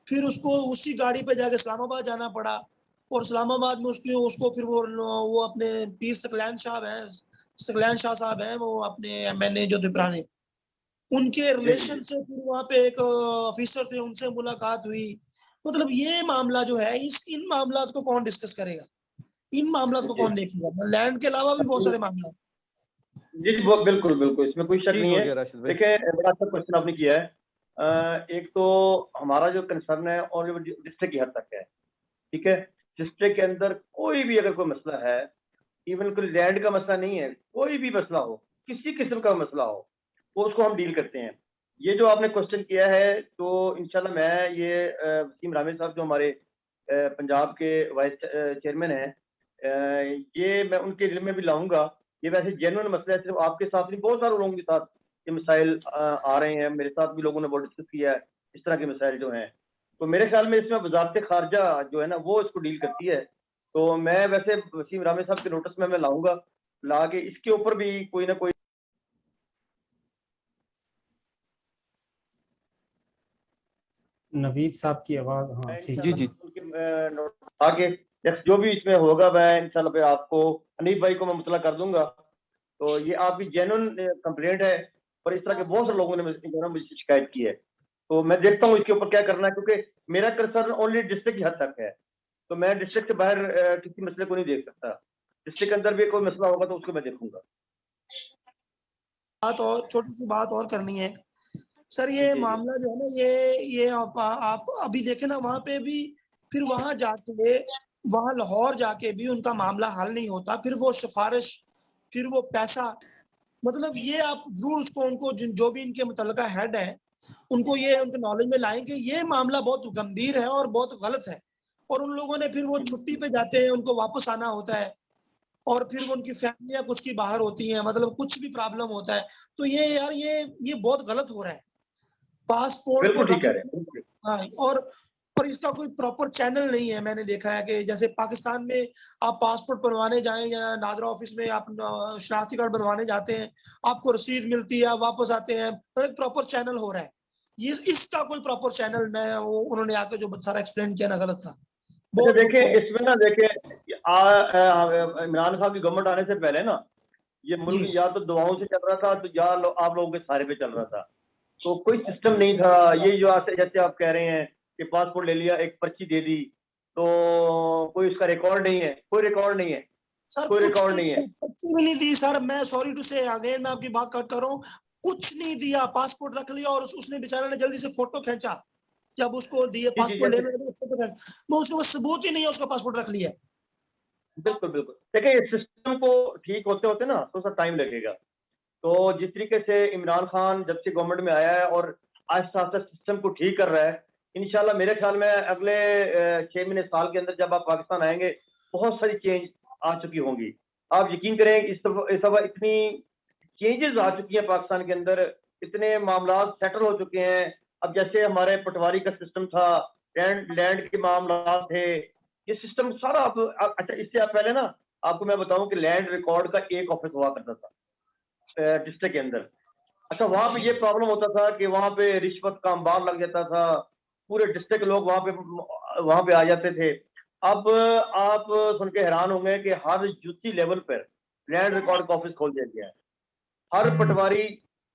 फिर उसको उसी गाड़ी पे जाके इस्लामाबाद जाना पड़ा और इस्लामाबाद में उसको फिर वो अपने पीर सकलैन शाह साहब हैं, वो अपने MNA जो थे पुराने, उनके रिलेशन से फिर वहाँ पे एक ऑफिसर थे, उनसे मुलाकात हुई। मतलब ये मामला जो है, इन मामला को कौन डिस्कस करेगा, इन मामला को कौन देखेगा? लैंड के अलावा भी बहुत सारे मामला। जी वो बिल्कुल बिल्कुल, इसमें कोई शक ठीक नहीं हो है। गया राशिद भाई। देखिए बड़ा अच्छा क्वेश्चन आपने किया है। एक तो हमारा जो कंसर्न है और डिस्ट्रिक्ट की हद तक है, ठीक है। डिस्ट्रिक्ट के अंदर कोई भी अगर कोई मसला है, इवन कोई लैंड का मसला नहीं है, कोई भी मसला हो, किसी किस्म का मसला हो, वो उसको हम डील करते हैं। ये जो आपने क्वेश्चन किया है, तो इंशाल्लाह मैं ये वसीम रामे साहब जो हमारे पंजाब के वाइस चेयरमैन हैं, ये मैं उनके इल्म में भी लाऊंगा। ये वैसे जेन्युइन मसला है, सिर्फ आपके साथ नहीं, बहुत सारे लोगों के साथ ये मसाइल आ रहे हैं। मेरे साथ भी लोगों ने बहुत डिस्कस किया है इस तरह के मसाइल जो हैं। तो मेरे ख्याल में इसमें वजारत खारजा जो है ना, वो इसको डील करती है। तो मैं वैसे वसीम रामे साहब के नोटिस में मैं लाऊंगा, ला के इसके ऊपर भी कोई ना कोई नवीद साहब की आवाज, हाँ ठीक जी है। जी आगे जो भी इसमें होगा मैं इंशाल्लाह पे आपको, हनीफ भाई को मैं मुतला कर दूंगा। तो ये आपकी जेन्युइन कंप्लेंट है और इस तरह के बहुत सारे लोगों ने मुझसे शिकायत की है। तो मैं देखता हूँ इसके ऊपर क्या करना है, क्योंकि मेरा कंसर्न ओनली डिस्ट्रिक्ट की हद तक है। तो मैं डिस्ट्रिक्ट से बाहर किसी मसले को नहीं देख सकता। डिस्ट्रिक्ट के अंदर भी कोई मसला होगा तो उसको मैं देखूंगा। बात और छोटी सी बात और करनी है सर, ये मामला जो है ना, ये आप अभी देखे ना, वहाँ पे भी फिर वहाँ जाके, वहाँ लाहौर जाके भी उनका मामला हल नहीं होता। फिर वो सिफारिश, फिर वो पैसा, मतलब ये आप जरूर उसको, उनको जो भी इनके मुतल्लिका हेड है, उनको ये उनके नॉलेज में लाएंगे। ये मामला बहुत गंभीर है और बहुत गलत है। और उन लोगों ने फिर वो छुट्टी पे जाते हैं, उनको वापस आना होता है और फिर वो उनकी फैमिलियां कुछ की बाहर होती हैं, मतलब कुछ भी प्रॉब्लम होता है। तो ये यार ये बहुत गलत हो रहा है। पासपोर्ट को ठीक है। हाँ, और इसका कोई प्रॉपर चैनल नहीं है। मैंने देखा है कि जैसे पाकिस्तान में आप पासपोर्ट बनवाने जाएं या नादरा ऑफिस में आप शनाख्ती कार्ड बनवाने जाते हैं, आपको रसीद मिलती है, आप वापस आते हैं, तो एक प्रॉपर चैनल हो रहा है। ये इसका कोई प्रॉपर चैनल, मैं उन्होंने आके जो सारा एक्सप्लेन किया ना, गलत था। अच्छा देखिए, इसमें ना देखिए, इमरान खान की गवर्नमेंट आने से पहले ना, ये मुल्क या तो दुआओं से चल रहा था, तो या आप लोगों के सहारे पे चल रहा था। तो कोई सिस्टम नहीं था। ये जो जैसे आप कह रहे हैं कि पासपोर्ट ले लिया, एक पर्ची दे दी, तो कोई उसका रिकॉर्ड नहीं है, कोई रिकॉर्ड नहीं है, कोई रिकॉर्ड नहीं है। पर्ची भी नहीं दी सर, मैं सॉरी टू से अगेन मैं आपकी बात कट कर रहा हूँ, कुछ नहीं दिया। पासपोर्ट रख लिया और उसने बेचारे ने जल्दी से फोटो खींचा, जब उसको दिए पासपोर्ट लेने लगे, मैं उसके पास सबूत ही नहीं है, उसका पासपोर्ट रख लिया। बिल्कुल बिल्कुल। देखिए, इस सिस्टम को ठीक होते होते ना थोड़ा सा टाइम लगेगा। तो जिस तरीके से इमरान खान जब से गवर्नमेंट में आया है और आहिस्ता आहिस्ता सिस्टम को ठीक कर रहा है, इंशाल्लाह मेरे ख्याल में अगले 6 महीने साल के अंदर जब आप पाकिस्तान आएंगे, बहुत सारी चेंज आ चुकी होंगी। आप यकीन करें, इस दफा इतनी चेंजेस आ चुकी हैं पाकिस्तान के अंदर, इतने मामला सेटल हो चुके हैं। अब जैसे हमारे पटवारी का सिस्टम था, लैंड के मामला थे, ये सिस्टम सारा अच्छा, इससे आप पहले ना आपको मैं बताऊं कि लैंड रिकॉर्ड का एक ऑफिस हुआ करता था डिस्ट्रिक्ट के अंदर। अच्छा, वहां पे ये प्रॉब्लम होता था कि वहां पे रिश्वत का अंबार लग जाता था, पूरे डिस्ट्रिक्ट लोग वहां पे आ जाते थे। अब आप सुन के हैरान होंगे कि हर यूसी लेवल पर लैंड रिकॉर्ड का ऑफिस खोल दिया गया है। हर पटवारी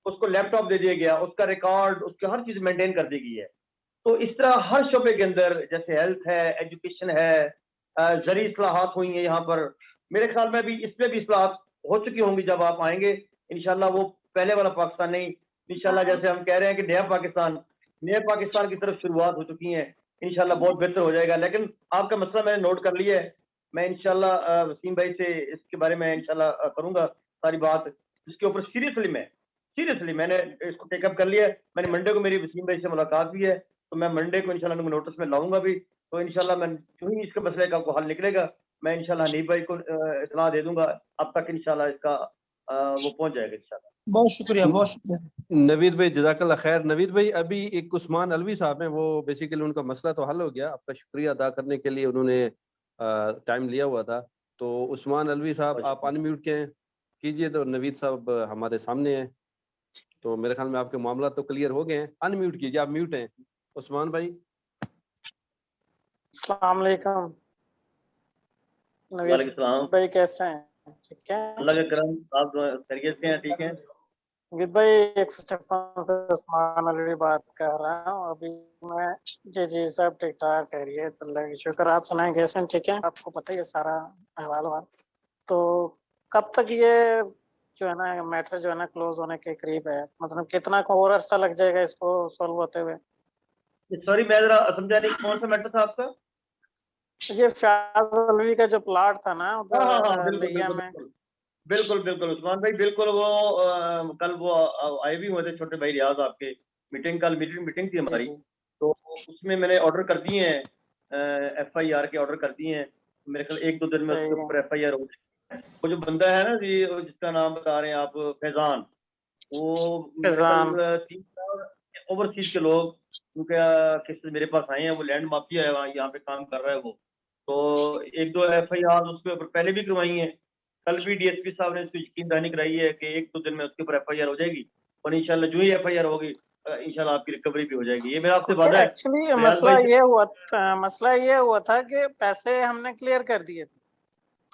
उसको लैपटॉप दे दिया गया, उसका रिकॉर्ड, उसकी हर चीज मेंटेन कर दी गई है। तो इस तरह हर शोबे के अंदर, जैसे हेल्थ है, एजुकेशन है, जरी इस्लाहात हुई है यहाँ पर। मेरे ख्याल में भी इसमें भी इस्लाहात हो चुकी होंगी। जब आप आएंगे इंशाल्लाह, वो पहले वाला पाकिस्तान नहीं, इंशाल्लाह जैसे हम कह रहे हैं कि नया पाकिस्तान की तरफ शुरुआत हो चुकी है। इंशाल्लाह बहुत बेहतर हो जाएगा। लेकिन आपका मसला मैंने नोट कर लिया है, मैं इंशाल्लाह वसीम भाई से इसके बारे में इंशाल्लाह करूंगा सारी बात, जिसके ऊपर सीरियसली मैंने इसको टेकअप कर लिया है। मैंने मंडे को मेरी वसीम भाई से मुलाकात भी है, तो मैं मंडे को इंशाल्लाह उनको नोटिस में लाऊंगा भी। तो इंशाल्लाह मैं जो ही इसके मसले का कोई हल निकलेगा, मैं इंशाल्लाह हनीफ भाई को इत्तला दे दूंगा। अब तक इंशाल्लाह इसका वो पहुंच जाएगा इंशाल्लाह। बहुत शुक्रिया, बहुत शुक्रिया। नवीद भाई जज़ाकल्लाह खैर। नवीद भाई अभी एक उस्मान अलवी साहब हैं, वो बेसिकली उनका मसला तो हल हो गया, आपका शुक्रिया अदा करने के लिए उन्होंने टाइम लिया हुआ था। तो उस्मान अलवी साहब आप अनम्यूट कीजिए, तो नवीद साहब हमारे सामने हैं, तो मेरे ख्याल में आपके मामला तो क्लियर हो गए हैं। अनम्यूट कीजिए, आप म्यूट हैं उस्मान भाई। अस्सलाम वालेकुम नवीद वालेकुम सलाम। भाई, कैसे हैं? ठीक है, अल्लाह के करम, आप खैरियत से हैं? ठीक है नवीद भाई। 156 से उस्मान अलवी बात कर रहा हूँ अभी मैं। जी सब ठीक ठाक, खैरियत, अल्लाह की शुक्र। आप सुनाएं कैसे हैं? ठीक है, आपको पता ही है सारा अहवाल वाल। तो कब तक ये जो है ना मैटर जो है ना क्लोज होने के करीब है? मतलब कितना और अरसा लग जाएगा इसको सॉल्व होते हुए? सॉरी मैं जरा समझा नहीं, कौन सा मैटर था आपका? ये फयाज अलवी का जो प्लाट था ना हाँ, लिया में। बिल्कुल उस्मान भाई, बिल्कुल वो कल वो आए भी हुए थे छोटे भाई रियाज आपके मीटिंग, कल मीटिंग थी हमारी, तो उसमें मैंने ऑर्डर कर दिए हैं, FIR के ऑर्डर कर दिए हैं। मेरे ख्याल 1-2 दिन में उसके ऊपर FIR हो जाएगी। वो जो बंदा है ना जी, जिसका नाम बता रहे हैं आप, फैजान, वो ओवरसीज के लोग उनका केसेस मेरे पास आए हैं, वो लैंड माफिया है, वहाँ यहाँ पे काम कर रहा है वो। तो 1-2 FIR उसके ऊपर पहले भी करवाई हैं, कल भी DSP साहब ने इसको यकीन दहानी कराई है कि 1-2 दिन में उसके ऊपर FIR हो जाएगी, और इंशाल्लाह जो ही FIR होगी इंशाल्लाह आपकी रिकवरी भी हो जाएगी। ये मेरा आपसे वादा है। एक्चुअली मसला ये हुआ था कि पैसे हमने क्लियर कर दिए थे,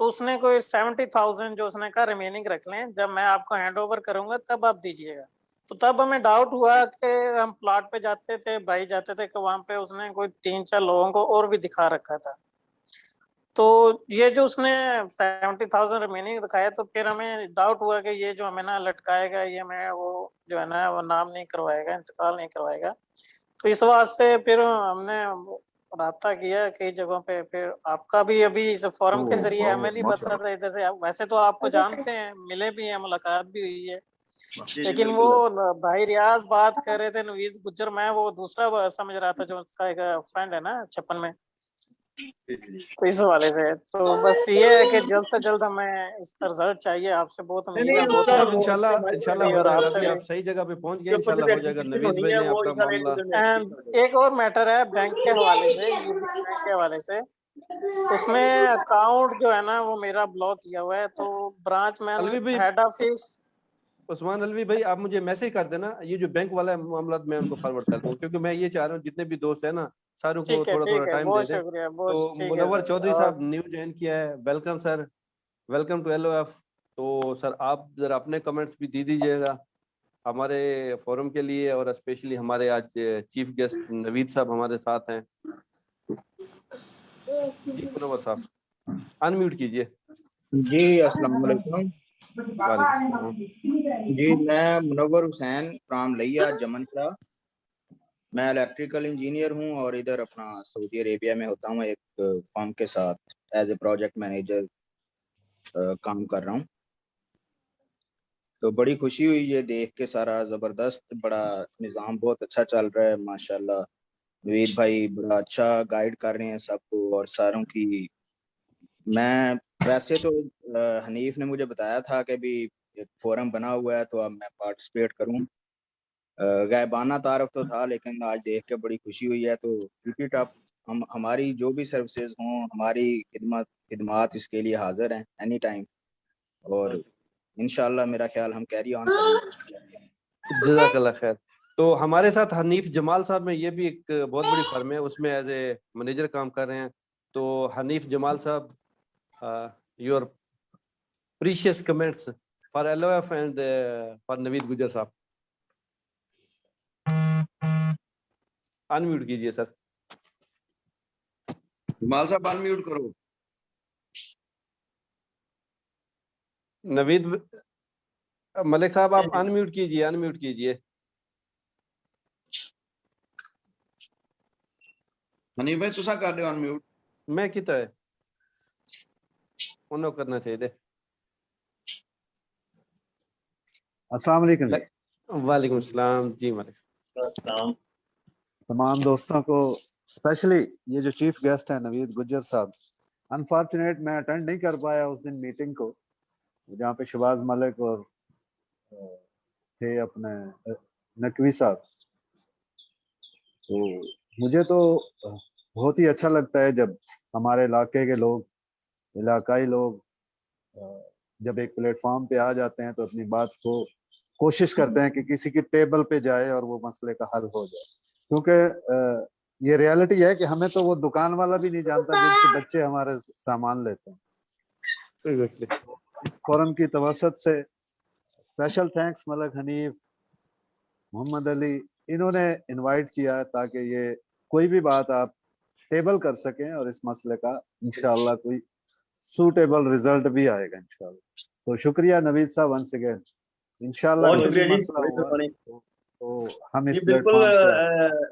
तो उसने कोई 70,000 जो उसने कहा रिमेनिंग रख लें, जब मैं आपको हैंड ओवर करूंगा तब आप दीजिएगा। तो तब हमें डाउट हुआ कि हम प्लॉट पे जाते थे, भाई जाते थे, कि वहां पे उसने कोई 3-4 लोगों को और भी दिखा रखा था। तो ये जो उसने 70,000 रिमेनिंग दिखाया, तो फिर हमें डाउट हुआ कि ये जो हमें ना लटकाएगा, ये मैं वो जो है ना वो नाम नहीं करवाएगा, इंतकाल नहीं करवाएगा। तो इस वास्ते फिर हमने राब्ता किया कई जगहों पे। फिर आपका भी अभी इस फोरम के जरिए हमें नहीं पता था इधर से, वैसे तो आपको जानते हैं, मिले भी हैं, मुलाकात भी हुई है, लेकिन वो भाई रियाज बात कर रहे थे नवीद गुज्जर, मैं वो दूसरा समझ रहा था, जो उसका एक फ्रेंड है ना 56 में। तो इस हवाले से तो बस ये है कि जल्द से जल्द हमें इसका रिजल्ट चाहिए। आपसे बहुत उम्मीद है, इंशाल्लाह हो जाएगा। अभी आप सही जगह पे पहुंच गए, इंशाल्लाह हो जाएगा। नवीद भाई ने आपका मामला। एक और मैटर है बैंक के हवाले से, बैंक के हवाले से, उसमें अकाउंट जो है ना वो मेरा ब्लॉक किया हुआ है, तो branch man head office. Usman Alvi भाई, आप मुझे मैसेज कर देना, ये जो बैंक वाला मामला मैं उनको फॉरवर्ड कर दूं, क्योंकि मैं ये चाह रहा हूँ जितने भी दोस्त हैं ना, सारों को थोड़ा टाइम दे दें। तो मुनव्वर चौधरी साहब न्यू ज्वाइन किया है, welcome sir, welcome to LOF। तो सर आप जरा अपने कमेंट्स भी दे दीजिएगा हमारे फोरम के लिए, और स्पेशली हमारे आज चीफ गेस्ट नवीद साहब हमारे साथ हैं। मुनव्वर साहब अनम्यूट कीजिए। जी अस्सलाम वालेकुम। जी मैं मुनव्वर हुसैन फ्रॉम लिया जमनपुरा। मैं इलेक्ट्रिकल इंजीनियर हूं और इधर अपना सऊदी अरेबिया में होता हूं, एक फर्म के साथ एज ए प्रोजेक्ट मैनेजर काम कर रहा हूं। तो बड़ी खुशी हुई ये देख के, सारा ज़बरदस्त, बड़ा निज़ाम बहुत अच्छा चल रहा है माशाल्लाह। नवीद भाई बड़ा अच्छा गाइड कर रहे हैं सबको और सारों की। मैं वैसे तो हनीफ ने मुझे बताया था कि भी एक फोरम बना हुआ है, तो अब मैं पार्टिसिपेट करूं। गायबाना तारफ तो था, लेकिन आज देख के बड़ी खुशी हुई है। तो रिपीट आप, हम हमारी जो भी सर्विसेज हों, हमारी खिदमात इसके लिए हाजिर हैं एनी टाइम, और इंशाल्लाह मेरा ख्याल हम कैरी ऑन करेंगे। जज़ाकल्लाह खैर। तो हमारे साथ हनीफ जमाल साहब में, ये भी एक बहुत बड़ी फर्म है, उसमें एज ए मैनेजर काम कर रहे हैं। तो हनीफ जमाल साहब, your precious comments for LOF and for Naveed Gujjar साहब। अनम्यूट कीजिए सर। जमाल साहब अनम्यूट करो। नवीद मलिक साहब आप अनम्यूट कीजिए, अनम्यूट कीजिए। हनी भाई तुसा कर रहे हो अनम्यूट। मैं किता है उन्होंने करना चाहिए। अस्सलाम वालेकुम। वालेकुम सलाम जी। सलाम। तमाम दोस्तों को, स्पेशली ये जो चीफ गेस्ट है नवीद गुज्जर साहब, अनफॉर्चुनेट मैं अटेंड नहीं कर पाया उस दिन मीटिंग को, जहाँ पे शहबाज मलिक और थे अपने नकवी साहब। तो मुझे तो बहुत ही अच्छा लगता है जब हमारे इलाके के लोग, इलाकाई लोग जब एक प्लेटफॉर्म पे आ जाते हैं तो अपनी बात को कोशिश करते हैं कि किसी की टेबल पे जाए और वो मसले का हल हो जाए। क्योंकि ये रियलिटी है कि हमें तो वो दुकान वाला भी नहीं जानता जिनसे बच्चे हमारे सामान लेते हैं। इस फोरम की तवसत से स्पेशल थैंक्स मलक हनीफ, मोहम्मद अली, इन्होंने इनवाइट किया ताकि ये कोई भी बात आप टेबल कर सकें और इस मसले का इंशाल्लाह कोई सूटेबल रिजल्ट भी आएगा इंशाल्लाह। तो शुक्रिया नवीद साहब वंस अगेन। इंशाल्लाह बहुत कोई भी शुक्रिया जी, मसला बड़ी हुआ मेहरबानी तो हम इस जी। बिल्कुल प्लेटफॉर्म से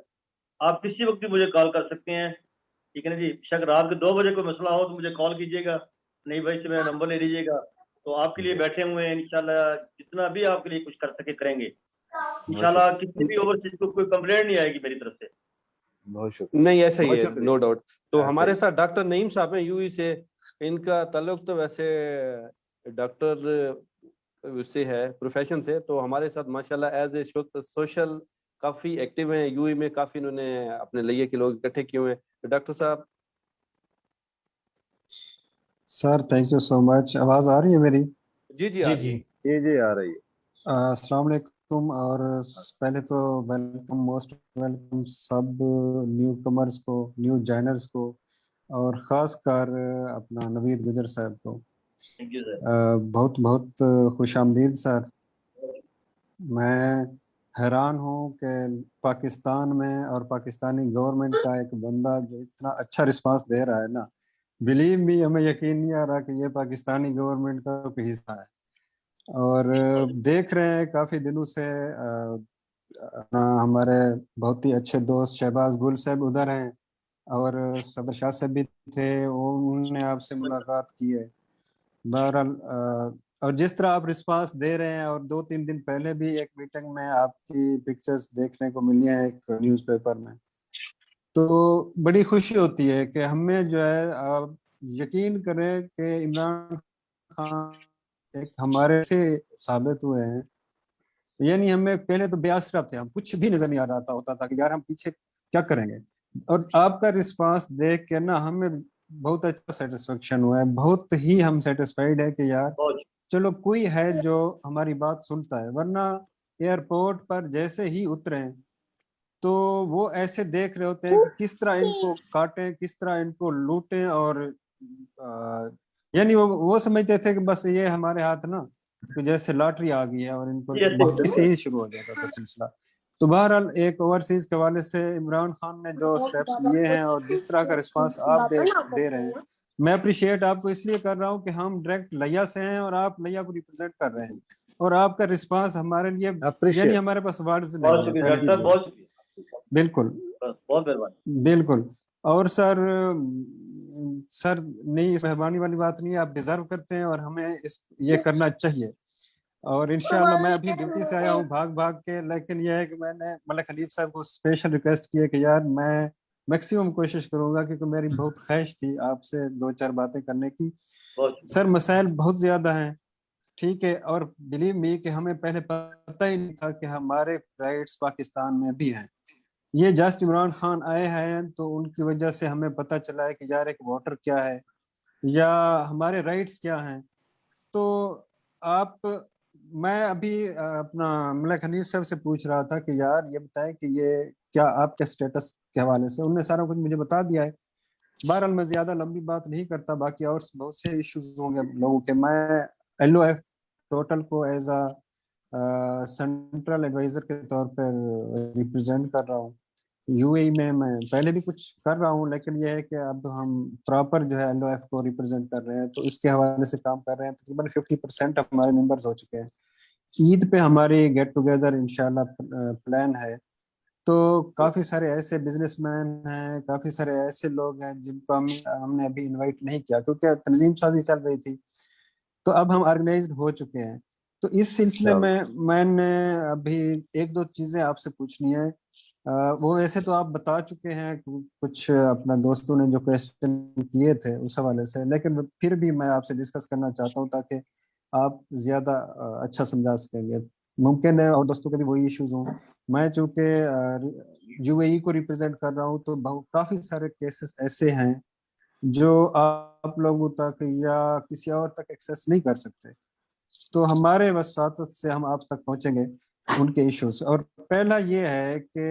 आप किसी वक्त भी मुझे कॉल कर सकते हैं, ठीक है ना जी। बेशक रात के 2 बजे कोई मसला हो तो मुझे कॉल कीजिएगा, नहीं भाई से मेरा नंबर ले लीजिएगा। तो आपके लिए बैठे हुए हैं इंशाल्लाह, जितना भी आपके लिए कुछ कर सके करेंगे इंशाल्लाह। किसी भी ओवरसीज को कोई कंप्लेंट नहीं आएगी मेरी तरफ से। बहुत शुक्रिया। नहीं ऐसा ही बहुत है, शुक्रिया। No doubt. तो ऐसे हमारे ही। साथ डॉक्टर नईम साहब हैं यूई से। इनका ताल्लुक तो वैसे डॉक्टर से है, प्रोफेशन से। तो हमारे साथ माशाल्लाह एज ए सोशल काफी एक्टिव हैं यूई में, काफी इन्होंने अपने लिए के लोग इकट्ठे किए हुए हैं। तो डॉक्टर साहब। Sir thank you so much. आवाज आ रही है मेरी? जी जी जी आ रही है। अस्सलाम वालेकुम। और पहले तो वेलकम, मोस्ट वेलकम सब न्यू कमर्स को, न्यू जॉइनर्स को, और खास कर अपना नवीद गुजर साहब को थैंक यू सर। बहुत बहुत खुश आमदीद सर। मैं हैरान हूँ कि पाकिस्तान में और पाकिस्तानी गवर्नमेंट का एक बंदा जो इतना अच्छा रिस्पांस दे रहा है ना, बिलीव मी, हमें यकीन नहीं आ रहा कि ये पाकिस्तानी गवर्नमेंट का कोई हिस्सा है। और देख रहे हैं काफी दिनों से हमारे बहुत ही अच्छे दोस्त शहबाज गुल साहब उधर हैं, और सदर शाह साहब भी थे, उन्होंने आपसे मुलाकात की है। बहरहाल और जिस तरह आप रिस्पांस दे रहे हैं, और 2-3 दिन पहले भी एक मीटिंग में आपकी पिक्चर्स देखने को मिली है एक न्यूज़पेपर में, तो बड़ी खुशी होती है कि हमें जो है, आप यकीन करें कि इमरान खान एक हमारे से साबित हुए हैं। यानी हमें पहले तो बेआसरा थे, हम कुछ भी नजर नहीं आ रहा था, होता था कि यार हम पीछे क्या करेंगे। और आपका रिस्पांस देख के ना हमें बहुत अच्छा सेटिस्फेक्शन हुआ है, बहुत ही हम सेटिस्फाइड है कि यार चलो कोई है जो हमारी बात सुनता है। वरना एयरपोर्ट पर जैसे ही उतरे तो वो ऐसे देख रहे होते हैं कि किस तरह इनको काटें, किस तरह इनको लूटें, और यानी वो समझते थे कि बस ये हमारे हाथ ना तो जैसे लॉटरी आ गई है और इनको वहीं से ही शुरू हो जाता था सिलसिला। तो बहरहाल एक ओवरसीज के हवाले से इमरान खान ने जो स्टेप्स लिए हैं और जिस तरह का रिस्पांस आप दे रहे हैं, मैं अप्रिशिएट आपको इसलिए कर रहा हूँ कि हम डायरेक्ट लिया से हैं और आप लिया को रिप्रेजेंट कर रहे हैं, और आपका रिस्पांस हमारे लिए, यानी हमारे पास वर्ड्स नहीं है पहले की बहुत बिल्कुल बहुत मेहरबानी। बिल्कुल। और सर नहीं, इस मेहरबानी वाली बात नहीं है, आप डिजर्व करते हैं और हमें ये करना चाहिए। और इंशाल्लाह मैं अभी ड्यूटी से आया हूँ भाग भाग के, लेकिन यह है कि मैंने मलिक हनीफ साहब को स्पेशल रिक्वेस्ट की है कि यार मैं मैक्सिमम कोशिश करूंगा, क्योंकि मेरी बहुत ख्वाहिश थी आपसे 2-4 बातें करने की। सर मसाइल बहुत ज्यादा हैं, ठीक है, और बिलीव मी कि हमें पहले पता ही नहीं था कि हमारे राइट्स पाकिस्तान में भी हैं। ये जस्ट इमरान खान आए हैं तो उनकी वजह से हमें पता चला है कि यार एक वोटर क्या है या हमारे राइट्स क्या हैं। तो आप, मैं अभी अपना मलिक हनीफ साहब से पूछ रहा था कि यार ये बताएं कि ये क्या आपके स्टेटस के हवाले से, उनने सारा कुछ मुझे बता दिया है। बहरहाल मैं ज्यादा लंबी बात नहीं करता, बाकी और बहुत से इश्यूज होंगे लोगों के। मैं LOF टोटल को एज अ सेंट्रल एडवाइजर के तौर पर रिप्रेजेंट कर रहा हूँ। UAE में मैं पहले भी कुछ कर रहा हूँ, लेकिन यह है कि अब हम प्रॉपर जो है LOF को रिप्रेजेंट कर रहे हैं, तो इसके हवाले से काम कर रहे हैं। तकरीबन 50% हमारे मेंबर्स हो चुके हैं। ईद पे हमारी गेट टुगेदर इंशाल्लाह प्लान है, तो काफी सारे ऐसे बिजनेसमैन हैं, काफी सारे ऐसे लोग हैं जिनको हमने अभी इनवाइट नहीं किया क्योंकि तंजीम साजी चल रही थी। तो अब हम ऑर्गेनाइज्ड हो चुके हैं। तो इस सिलसिले में मैंने अभी एक दो चीजें आपसे पूछनी है। वो वैसे तो आप बता चुके हैं कुछ अपना दोस्तों ने जो क्वेश्चन किए थे उस हवाले से, लेकिन फिर भी मैं आपसे डिस्कस करना चाहता हूँ ताकि आप ज्यादा अच्छा समझा सकेंगे। मुमकिन है और दोस्तों के भी वही इश्यूज हों। मैं चूंकि यूएई को रिप्रेजेंट कर रहा हूँ तो काफी सारे केसेस ऐसे हैं जो आप लोगों तक या किसी और तक एक्सेस नहीं कर सकते। तो हमारे वसातत से हम आप तक पहुंचेंगे उनके इश्यूज। और पहला ये है कि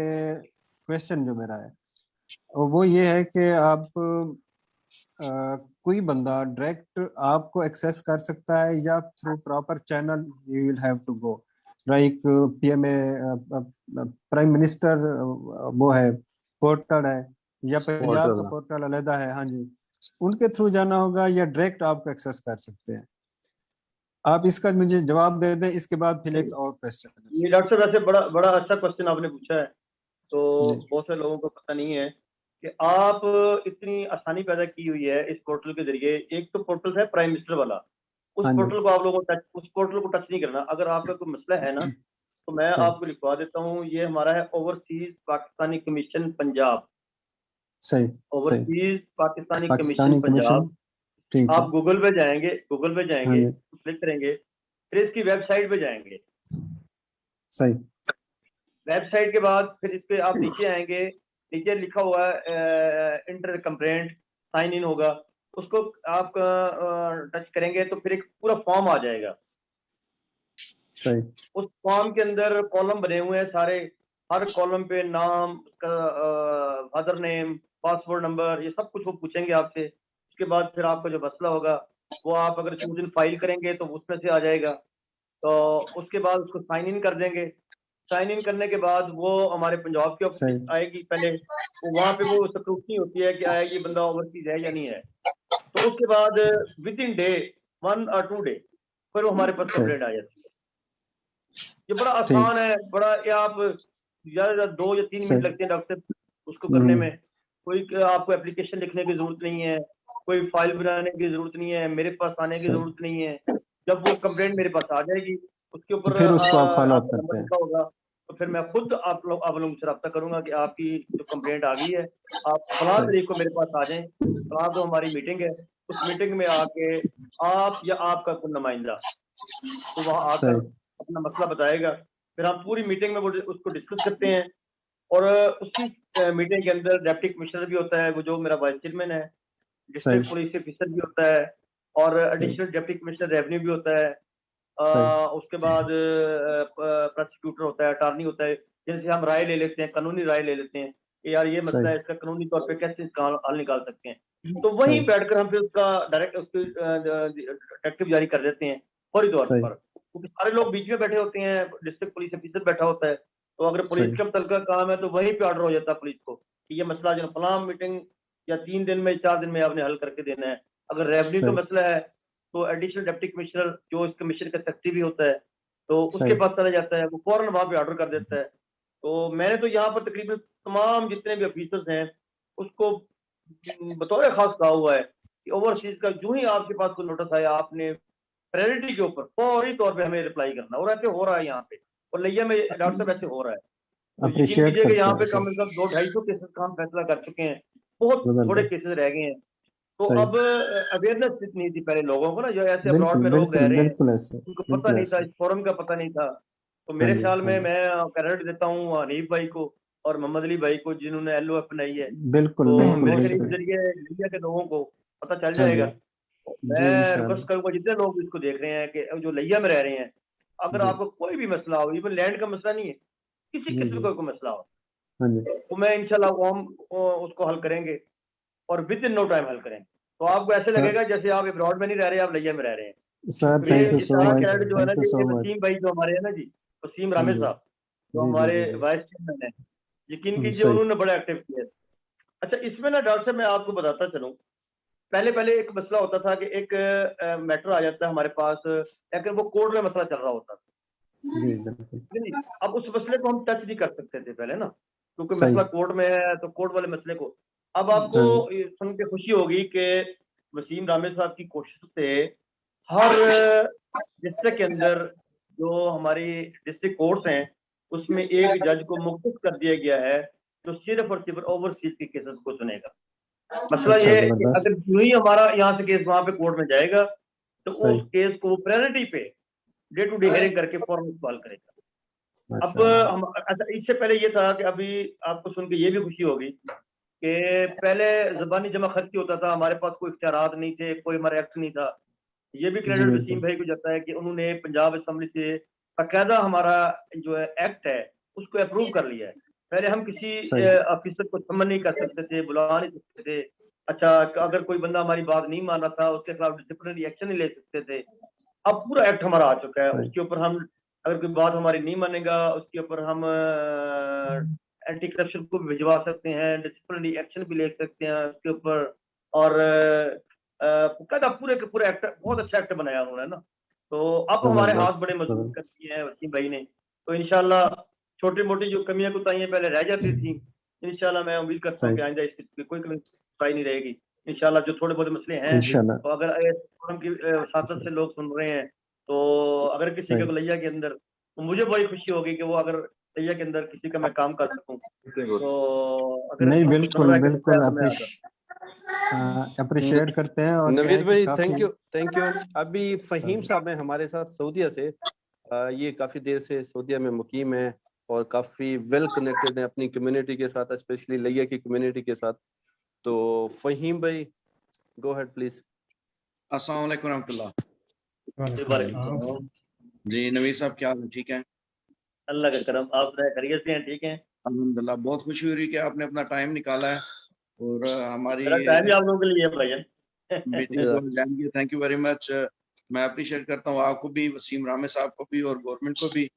क्वेश्चन जो मेरा है वो ये है कि आप कोई बंदा डायरेक्ट आपको एक्सेस कर सकता है या through proper channel you will have to go, like PMA prime minister वो है पोर्टल है या पंजाब का पोर्टल अलहदा है, हाँ जी, उनके थ्रू जाना होगा या डायरेक्ट आपको एक्सेस कर सकते हैं? आप इसका मुझे जवाब दे दें, इसके बाद फिर एक और क्वेश्चन है। ये डॉक्टर साहब वैसे बड़ा बड़ा अच्छा क्वेश्चन आपने पूछा है। तो बहुत से लोगों को पता नहीं है कि आप इतनी आसानी पैदा की हुई है इस पोर्टल के जरिए। एक तो पोर्टल है प्राइम मिनिस्टर वाला, उस पोर्टल को आप लोगों को उस पोर्टल को टच नहीं करना। अगर आपका कोई मसला है ना तो मैं आपको लिखवा देता हूँ, ये हमारा है ओवरसीज पाकिस्तानी कमीशन पंजाब। सही, ओवरसीज पाकिस्तानी कमीशन पाकिस्तानी पंजाब। ठीक आप है, गूगल पे जाएंगे, क्लिक करेंगे, फिर इसकी वेबसाइट पे जाएंगे। सही, वेबसाइट के बाद फिर इस पे आप नीचे आएंगे, नीचे लिखा हुआ है इंटर कंप्लेंट, साइन इन होगा, उसको आप टच करेंगे तो फिर एक पूरा फॉर्म आ जाएगा। सही, उस फॉर्म के अंदर कॉलम बने हुए हैं सारे, हर कॉलम पे नाम, फादर नेम, पासपोर्ट नंबर, ये सब कुछ वो पूछेंगे आपसे। उसके बाद फिर आपका जो मसला होगा वो आप अगर उस दिन फाइल करेंगे तो उसमें से आ जाएगा। तो उसके बाद उसको साइन इन कर देंगे। साइन इन करने के बाद वो हमारे पंजाब के ऑफिस आएगी पहले, तो वहाँ पे वो स्क्रूटनी होती है कि आएगी बंदा ओवरसीज है या नहीं है। तो उसके बाद विद इन डे 1 और 2 डे फिर वो हमारे पास कंप्लेंट आ जाती है। ये बड़ा आसान है, बड़ा, ये आप ज्यादा 2 या 3 मिनट लगते हैं डॉक्टर उसको करने में। कोई आपको एप्लीकेशन लिखने की जरूरत नहीं है, कोई फाइल बनाने की जरूरत नहीं है, मेरे पास आने की जरूरत नहीं है। जब वो कंप्लेंट मेरे पास आ जाएगी उसके ऊपर फिर उसको आप फॉलो अप आपका नंबर करते हैं। लिखा होगा, तो फिर मैं खुद आप लोगों से रब्ता करूंगा कि आपकी जो कंप्लेंट आ गई है आप फलां तारीख को मेरे पास आ जाएं, फलां को हमारी मीटिंग है, उस मीटिंग में आके आप या आपका कोई नुमाइंदा तो वहाँ आकर अपना मसला बताएगा। फिर हम पूरी मीटिंग में वो उसको डिस्कस करते हैं। और उसी मीटिंग के अंदर डिप्टी कमिश्नर भी होता है, वो जो मेरा वाइस चेयरमैन है, डिस्ट्रिक्ट पुलिस ऑफिसर भी होता है, और एडिशनल डिप्टी कमिश्नर रेवेन्यू भी होता है। उसके बाद प्रोसिक्यूटर होता है, अटॉर्नी होता है, जिनसे हम राय ले लेते हैं, कानूनी राय ले लेते हैं कि यार ये मसला है, इसका कानूनी तौर पे कैसे इसका हल निकाल सकते हैं। तो वहीं बैठकर हम फिर उसका डायरेक्ट उसकी डायरेक्टिव जारी कर देते हैं फौरी तौर पर, क्योंकि सारे लोग बीच में बैठे होते हैं, डिस्ट्रिक्ट पुलिस ऑफिसर बैठा होता है। तो अगर पुलिस के तल का काम है तो वहीं पे ऑर्डर हो जाता है पुलिस को कि ये मसला जो फलां मीटिंग या 3 दिन में 4 दिन में आपने हल करके देना है। अगर रेवेन्यू का मसला है तो एडिशनल डिप्टी कमिश्नर जो इस कमीशन का सेक्रेटरी भी होता है तो उसके पास चला जाता है, वो फौरन वहां पे ऑर्डर कर देता है। तो मैंने तो यहाँ पर तकरीबन तमाम जितने भी ऑफिसर्स हैं उसको बतौर खास कहा हुआ है कि ओवरसीज का जो ही आपके पास कोई नोटिस आया आपने प्रायोरिटी के ऊपर फौरी तौर पे हमें रिप्लाई करना। और ऐसे हो रहा है यहाँ पे, और लिया में डॉक्टर साहब ऐसे हो रहा है। तो यकीन कीजिए कि यहाँ पे कम से कम 200-250 केसेस का हम फैसला कर चुके हैं, बहुत थोड़े केसेस रह गए हैं। तो अब अवेयरनेस इतनी थी पहले लोगों को ना, जो ऐसे अब्रॉड में लोग रह रहे हैं उनको पता नहीं था, इस फोरम का पता नहीं था। तो मेरे ख्याल में मैं क्रेडिट देता हूँ हनीफ भाई को और मोहम्मद अली भाई को जिन्होंने LOF बनाई है। तो मेरे ख्याल के जरिए मीडिया के लोगों को पता चल जाएगा। मैं रिक्वेस्ट करूंगा जितने लोग इसको देख रहे हैं कि जो लिया में रह रहे हैं, अगर आपको कोई भी मसला हो, इवन लैंड का मसला नहीं है, किसी किस्म का कोई मसला हो, तो मैं इंशाल्लाह हम उसको हल करेंगे और विद इन नो टाइम हल करेंगे। तो आपको ऐसे लगेगा जैसे आप अब्रॉड में नहीं रह रहे, आप लिया में रह रहे हैं। सर तो ये सारा क्रेडिट जो है ना जी, वसीम भाई जो हमारे है ना जी, वसीम रामे साहब जो हमारे वाइस चेयरमैन है, यकीन कीजिए उन्होंने बड़ा एक्टिव किया। अच्छा, इसमें ना डॉक्टर साहब मैं आपको बताता चलूँ, पहले एक मसला होता था कि एक मैटर आ जाता है हमारे पास, लेकिन वो कोर्ट में मसला चल रहा होता था। अब उस मसले को हम टच नहीं कर सकते थे पहले ना, क्योंकि सही। मसला कोर्ट में है, तो कोर्ट वाले मसले को अब आपको ये सुन के खुशी होगी कि वसीम रामे साहब की कोशिश से हर डिस्ट्रिक्ट के अंदर जो हमारी डिस्ट्रिक्ट कोर्ट्स हैं उसमें एक जज को मुख्तस कर दिया गया है जो सिर्फ और सिर्फ ओवरसीज के केसेस को सुनेगा। मसला अच्छा, ये है कि जबरदस्त। अगर यूं ही हमारा यहाँ से केस वहां पे कोर्ट में जाएगा तो सही। उस केस को प्रायोरिटी पे डे टू डे हेयरिंग करके फौरन सॉल्व करेगा। अब माशाल्लाह। हम अच्छा, इससे पहले ये था कि अभी आपको सुन के ये भी खुशी होगी कि पहले जबानी जमा खर्ची होता था, हमारे पास कोई इख्तियारात नहीं थे, कोई हमारा एक्ट नहीं था। ये भी जी क्रेडिट वसीम बिल्कुल। भाई को जाता है कि उन्होंने पंजाब असेंबली से बाकायदा हमारा जो है एक्ट है उसको अप्रूव कर लिया है। पहले हम किसी सही। ऑफिसर को सम्मन नहीं कर सकते थे, बुला नहीं सकते थे। अच्छा, अगर कोई बंदा हमारी बात नहीं मान रहा था उसके खिलाफ डिसिप्लिनरी एक्शन नहीं ले सकते थे। अब पूरा एक्ट हमारा आ चुका है, सही। उसके ऊपर हम अगर कोई बात हमारी नहीं मानेगा उसके ऊपर हम एंटी करप्शन को भी भिजवा सकते हैं, डिसिप्लिनरी एक्शन भी ले सकते हैं उसके ऊपर। और कहता पूरे के पूरे एक्ट, बहुत अच्छा एक्ट बनाया उन्होंने ना। तो अब हमारे हाथ जबरदस्त। बड़े मजबूत कर दिए हैं वसीम भाई ने। तो इंशाल्लाह छोटी मोटी जो कमियां कुताहियां पहले रह जाती थी, इंशाल्लाह मैं उम्मीद करता हूँ कि सही। आइंदा इसकी कोई कमी नहीं रहेगी। इंशाल्लाह जो थोड़े बहुत मसले हैं इंशाल्लाह। तो अगर फोरम की वसातत से लोग सुन रहे हैं तो अगर किसी के सही। लैया के अंदर, तो मुझे बड़ी खुशी होगी कि वो अगर लैया के अंदर किसी का मैं काम कर सकूं। तो अगर नहीं, आपको सुन बिल्कुल रहा है कि बिल्कुल तो मैं आ जाऊं। अप्रिशिएट करते हैं। और क्या नवीद है कि भाई काफी थैंक यू। अभी फहीम साहब हैं हमारे साथ सऊदीया से। ये काफी देर से सऊदीया में मुकीम है और काफी वेल कनेक्टेड है अपनी कम्युनिटी के साथ, स्पेशली लैया की कम्युनिटी के साथ। तो फहीम भाई गो अहेड प्लीज। अस्सलाम वालेकुम रहमतुल्लाह। वालेकुम जी नवीद साहब क्या हाल है, ठीक है? अल्लाह का करम, आप खैरियत से हैं? ठीक हैं अल्हम्दुलिल्लाह। बहुत खुशी हो रही कि आपने अपना टाइम निकाला है और हमारी मेरा टाइम भी आप लोगों के लिए है भाईजान। मीटिंग को ज्वाइन किया। Thank you very much. मैं अप्रिशिएट करता हूँ आपको भी, वसीम रामे साहब को भी और गवर्नमेंट को भी,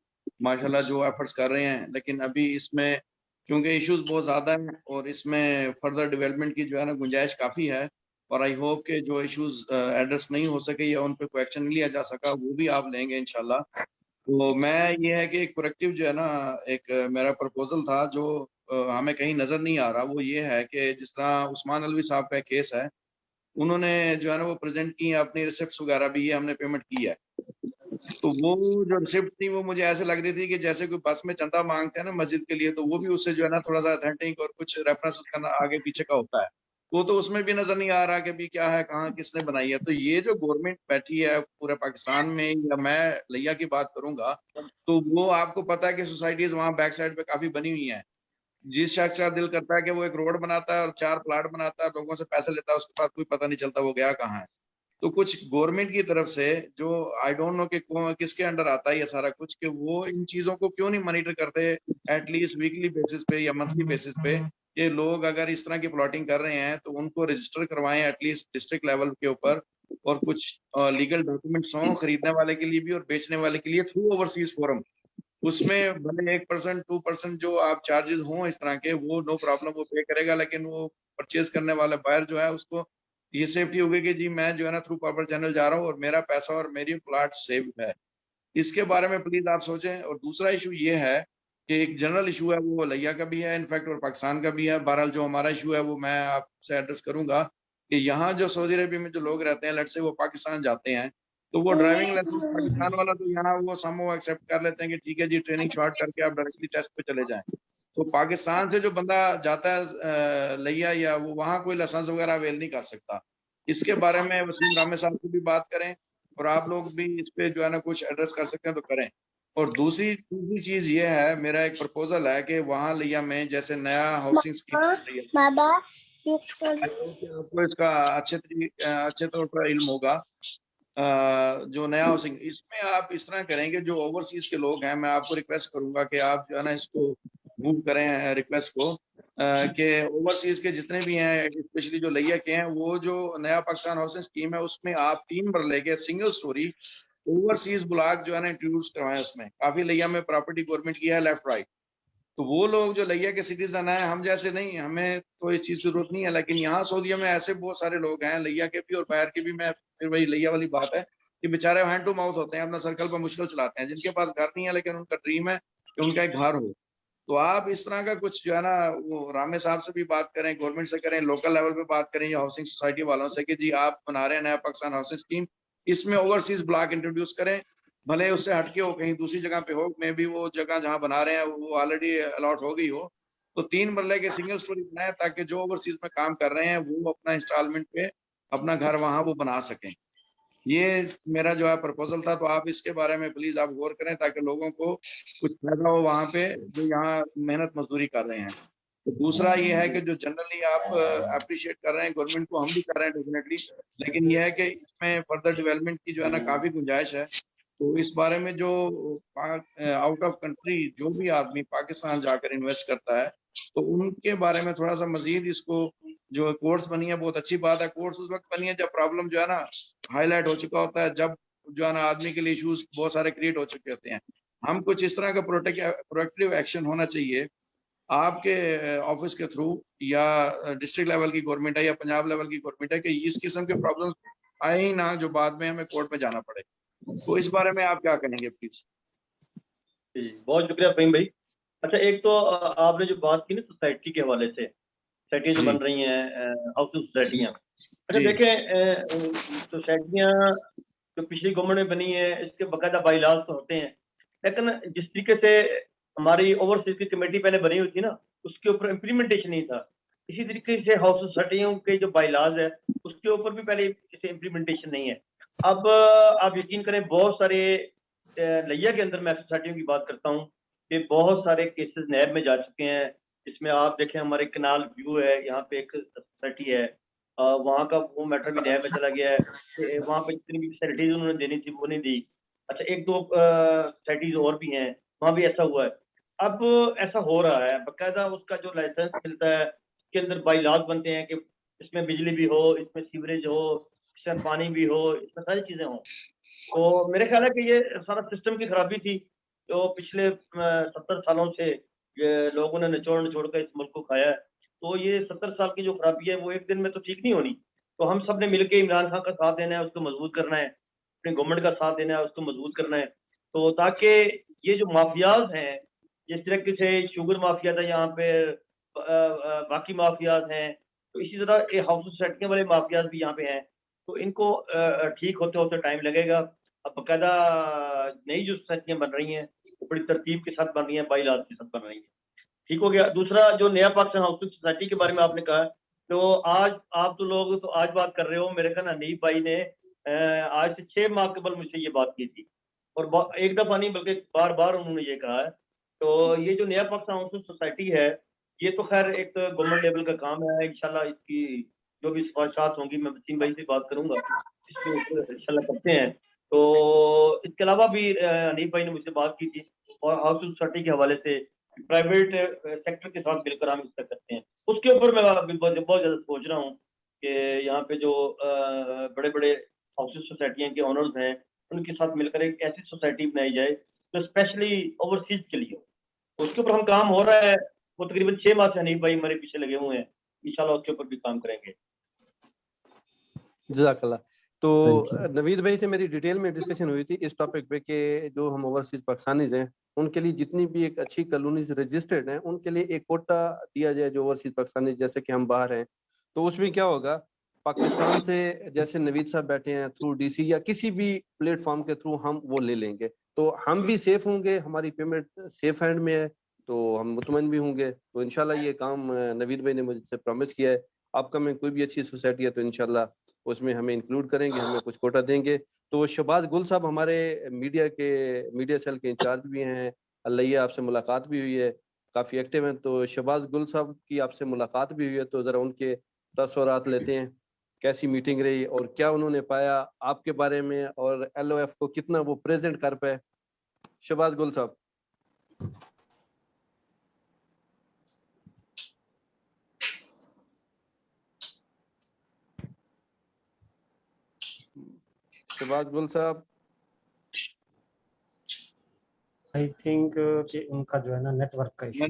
माशाल्लाह जो एफर्ट्स कर रहे हैं। लेकिन अभी इसमें क्योंकि इश्यूज बहुत ज्यादा हैं और इसमें फर्दर डेवलपमेंट की जो है ना गुंजाइश काफी है। और आई होप के जो इश्यूज एड्रेस नहीं हो सके या उन पर कोई एक्शन नहीं लिया जा सका वो भी आप लेंगे इंशाल्लाह। तो मैं ये है कि एक प्रोएक्टिव जो है ना, एक मेरा प्रपोजल था जो हमें कहीं नजर नहीं आ रहा, वो ये है कि जिस तरह उस्मान अलवी साहब का केस है, उन्होंने जो है ना वो प्रेजेंट की है अपनी रिसिप्ट वगैरह भी, ये हमने पेमेंट की है। तो वो जो रिसिप्ट थी वो मुझे ऐसे लग रही थी कि जैसे कोई बस में चंदा मांगते हैं ना मस्जिद के लिए, तो वो भी उससे जो है ना थोड़ा सा ऑथेंटिक और कुछ रेफरेंस उसका आगे पीछे का होता है। वो तो उसमें भी नजर नहीं आ रहा कि भी क्या है, कहाँ किसने बनाई है। तो ये जो गवर्नमेंट बैठी है पूरे पाकिस्तान में, या मैं लिया की बात करूंगा, तो वो आपको पता है कि सोसाइटीज वहाँ बैक साइड पे काफी बनी हुई है। जिस शख्स का दिल करता है कि वो एक रोड बनाता है और 4 प्लाट बनाता है, लोगों से पैसे लेता है, उसके बाद कोई पता नहीं चलता वो गया कहाँ है। तो कुछ गवर्नमेंट की तरफ से जो आई डोंट नो कि किसके अंडर आता है ये सारा कुछ, कि वो इन चीजों को क्यों नहीं मॉनिटर करते एटलीस्ट वीकली बेसिस पे या मंथली बेसिस पे, कि लोग अगर इस तरह की प्लॉटिंग कर रहे हैं तो उनको रजिस्टर करवाएं एटलीस्ट डिस्ट्रिक्ट लेवल के ऊपर, और कुछ लीगल डॉक्यूमेंट्स हों खरीदने वाले के लिए भी और बेचने वाले के लिए थ्रू ओवरसीज फोरम। उसमें भले 1% 2% जो आप चार्जेस हों इस तरह के, वो नो प्रॉब्लम, वो पे करेगा। लेकिन वो परचेज करने वाला बायर जो है उसको ये सेफ्टी होगी कि जी मैं जो है ना थ्रू प्रॉपर चैनल जा रहा हूँ और मेरा पैसा और मेरी प्लाट सेव है। इसके बारे में प्लीज आप सोचें। और दूसरा इशू ये है कि एक जनरल इशू है, वो लैया का भी है इनफैक्ट और पाकिस्तान का भी है। बहरहाल जो हमारा इशू है वो मैं आपसे एड्रेस करूंगा कि यहाँ जो सऊदी अरबिया में जो लोग रहते हैं, लेट से वो पाकिस्तान जाते हैं, तो वो ड्राइविंग लाइसेंस पाकिस्तान वाला तो यहाँ वो समो एक्सेप्ट कर लेते हैं कि ठीक है जी ट्रेनिंग शॉर्ट करके आप डायरेक्टली टेस्ट पे चले जाएं। तो पाकिस्तान से जो बंदा जाता है लैया, या वो वहाँ कोई लाइसेंस वगैरह अवेल नहीं कर सकता। इसके बारे में वसीम रामे साहब से भी बात करें और आप लोग भी इस पे जो है ना कुछ एड्रेस कर सकते हैं तो करें। और दूसरी चीज ये है, मेरा एक प्रपोजल है कि वहाँ लिया में जैसे नया हाउसिंग स्कीम, आपको इसका अच्छे तौर पर इल्म होगा, जो नया हाउसिंग, इसमें आप इस तरह करेंगे, जो ओवरसीज के लोग हैं मैं आपको रिक्वेस्ट करूंगा कि आप जो है ना इसको मूव करें रिक्वेस्ट को, कि ओवरसीज के जितने भी हैं स्पेशली जो लैया के हैं, वो जो नया पाकिस्तान हाउसिंग स्कीम है उसमें आप 3 मरले के सिंगल स्टोरी ओवरसीज ब्लॉक जो है ना इंट्रोड्यूस करवाएं। उसमें काफी लैया में प्रॉपर्टी गवर्नमेंट की है लेफ्ट राइट, तो वो लोग जो लैया के सिटीजन हैं, हम जैसे नहीं, हमें तो इस चीज की जरूरत नहीं है। लेकिन यहाँ सऊदीया में ऐसे बहुत सारे लोग हैं लैया के भी और बाहर के भी, मैं फिर वही लैया वाली बात है कि बेचारे हैंड टू माउथ होते हैं, अपना सर्कल पर मुश्किल चलाते हैं, जिनके पास घर नहीं है लेकिन उनका ड्रीम है कि उनका एक घर हो। तो आप इस तरह का कुछ जो है ना वो रामे साहब से भी बात करें, गवर्नमेंट से करें, लोकल लेवल पे बात करें या हाउसिंग सोसाइटी वालों से कि जी आप बना रहे हैं नया पाकिस्तान हाउसिंग स्कीम, इसमें ओवरसीज ब्लॉक इंट्रोड्यूस करें, भले उससे हटके हो कहीं दूसरी जगह पे हो, मे भी वो जगह जहाँ बना रहे हैं वो ऑलरेडी अलॉट हो गई हो, तो 3 मरले के सिंगल स्टोरी बनाए ताकि जो ओवरसीज में काम कर रहे हैं वो अपना इंस्टॉलमेंट पे अपना घर वहां वो बना सकें। ये मेरा जो है प्रपोजल था, तो आप इसके बारे में प्लीज आप गौर करें ताकि लोगों को कुछ फायदा हो वहां पे जो यहाँ मेहनत मजदूरी कर रहे हैं। तो दूसरा ये है कि जो जनरली आप अप्रिशिएट कर रहे हैं गवर्नमेंट को, हम भी कर रहे हैं डेफिनेटली, लेकिन ये है कि इसमें फर्दर डेवलपमेंट की जो है ना काफी गुंजाइश है। तो इस बारे में जो आउट ऑफ कंट्री जो भी आदमी पाकिस्तान जाकर इन्वेस्ट करता है तो उनके बारे में थोड़ा सा मजीद इसको जो कोर्स बनी है बहुत अच्छी बात है। कोर्स उस वक्त बनी है जब प्रॉब्लम जो है ना हाईलाइट हो चुका होता है, जब जो है ना आदमी के लिए इश्यूज बहुत सारे क्रिएट हो चुके होते हैं। हम कुछ इस तरह का प्रोएक्टिव एक्शन होना चाहिए आपके ऑफिस के थ्रू, या डिस्ट्रिक्ट लेवल की गवर्नमेंट है या पंजाब लेवल की गवर्नमेंट है, कि इस किस्म के प्रॉब्लम आए ही ना जो बाद में हमें कोर्ट में जाना पड़े। तो इस बारे में आप क्या कहेंगे प्लीज? बहुत शुक्रिया फहीम भाई। अच्छा, एक तो आपने जो बात की ना सोसाइटी के हवाले से, सोसाइटियाँ जो बन रही हैं हाउसिंग सोसाइटियाँ, अच्छा देखें सोसाइटियाँ जो पिछली गवर्नमेंट में बनी है इसके बाकायदा बाईलाज तो होते हैं, लेकिन जिस तरीके से हमारी ओवरसीज की कमेटी पहले बनी हुई थी ना उसके ऊपर इम्प्लीमेंटेशन नहीं था, इसी तरीके से हाउस सोसाइटियों के जो बाईलाज है उसके ऊपर भी पहले किसी इम्प्लीमेंटेशन नहीं है। अब आप यकीन करें बहुत सारे लिया के अंदर मैं सोसाइटियों की बात करता हूँ कि बहुत सारे केसेस नैब में जा चुके हैं। इसमें आप देखें हमारे कनाल व्यू है, यहाँ पे एक सोसाइटी है, वहाँ का वो मैटर भी नैब में चला गया है, वहाँ पे जितनी भी फैसिलिटीज उन्होंने देनी थी वो नहीं दी। अच्छा, एक दो सोसाइटीज और भी हैं वहाँ भी ऐसा हुआ है। अब ऐसा हो रहा है बाकायदा उसका जो लाइसेंस मिलता है उसके अंदर बाईलाज बनते हैं कि इसमें बिजली भी हो, इसमें सीवरेज हो, इसमें पानी भी हो, इसमें सारी चीजें हों। तो मेरे ख्याल है कि ये सारा सिस्टम की खराबी थी जो पिछले 70 सालों से लोगों ने निचोड़ कर इस मुल्क को खाया है। तो ये 70 साल की जो खराबी है वो एक दिन में तो ठीक नहीं होनी। तो हम सब ने मिलकर इमरान खान का साथ देना है, उसको मजबूत करना है, अपनी गवर्नमेंट का साथ देना है, उसको मजबूत करना है, तो ताकि ये जो माफियाज हैं, जिस तरीके से शुगर माफिया था यहाँ पे, बाकी माफियाज हैं, तो इसी तरह हाउस सोसाइटियों वाले माफियाज भी यहाँ पे हैं। तो इनको ठीक होते होते टाइम लगेगा। अब बाकायदा नई जो सोसाइटियाँ बन रही हैं वो बड़ी तरतीब के साथ बन रही हैं, बाईलाज के साथ बन रही हैं। ठीक हो गया। दूसरा जो नया पाकिस्तान हाउसिंग सोसाइटी के बारे में आपने कहा, तो आज आप तो लोग तो आज बात कर रहे हो, मेरे ख्याल हनीफ भाई ने आज से 6 माह कबल मुझसे ये बात की थी, और एक दफा नहीं बल्कि बार बार उन्होंने ये कहा है। तो ये जो नया पाकिस्तान हाउसिंग सोसाइटी है ये तो खैर एक गवर्नमेंट लेवल का काम है। इंशाल्लाह इसकी जो भी सिफारिशात होंगी मैं वसीम भाई से बात करूंगा, इसके ऊपर इंशाल्लाह करते हैं। तो इसके अलावा भी हनीफ भाई ने मुझसे बात की थी और हाउसिंग सोसाइटी के हवाले से प्राइवेट सेक्टर के साथ मिलकर हम इसका करते हैं। उसके ऊपर मैं बहुत ज़्यादा सोच रहा हूँ कि यहाँ पे जो बड़े बड़े हाउसिंग सोसाइटियाँ के ऑनर्स हैं उनके साथ मिलकर एक ऐसी सोसाइटी बनाई जाए जो स्पेशली ओवरसीज के लिए हो। उसके ऊपर हम काम हो रहा है, वो तकरीबन 6 माह से हनीफ भाई हमारे पीछे लगे हुए हैं, इंशाल्लाह उसके ऊपर भी काम करेंगे। जज़ाकल्लाह। तो नवीद भाई से मेरी डिटेल में डिस्कशन हुई थी इस टॉपिक पे कि जो हम ओवरसीज पाकिस्तानीज हैं उनके लिए जितनी भी एक अच्छी कॉलोनीज रजिस्टर्ड हैं उनके लिए एक कोटा दिया जाए जो ओवरसीज पाकिस्तानी, जैसे कि हम बाहर हैं। तो उसमें क्या होगा, पाकिस्तान से जैसे नवीद साहब बैठे हैं थ्रू डीसी या किसी भी प्लेटफॉर्म के थ्रू हम वो ले लेंगे, तो हम भी सेफ होंगे, हमारी पेमेंट सेफ हैंड में है, तो हम मुतमईन भी होंगे। तो इंशाल्लाह ये काम नवीद भाई ने मुझसे प्रॉमिस किया है। आपका में कोई भी अच्छी सोसाइटी है तो इंशाल्लाह उसमें हमें इंक्लूड करेंगे, हमें कुछ कोटा देंगे। तो शहबाज गुल साहब हमारे मीडिया सेल के इंचार्ज भी हैं, अल्लाह आपसे मुलाकात भी हुई है, काफ़ी एक्टिव हैं। तो शहबाज गुल साहब की आपसे मुलाकात भी हुई है, तो ज़रा उनके तसव्वुरात लेते हैं, कैसी मीटिंग रही और क्या उन्होंने पाया आपके बारे में और LOF को कितना वो प्रेजेंट कर पाए। शहबाज गुल साहब। शहबाज गुल साहब, आई थिंक कि उनका जो है ना नेटवर्क का इशू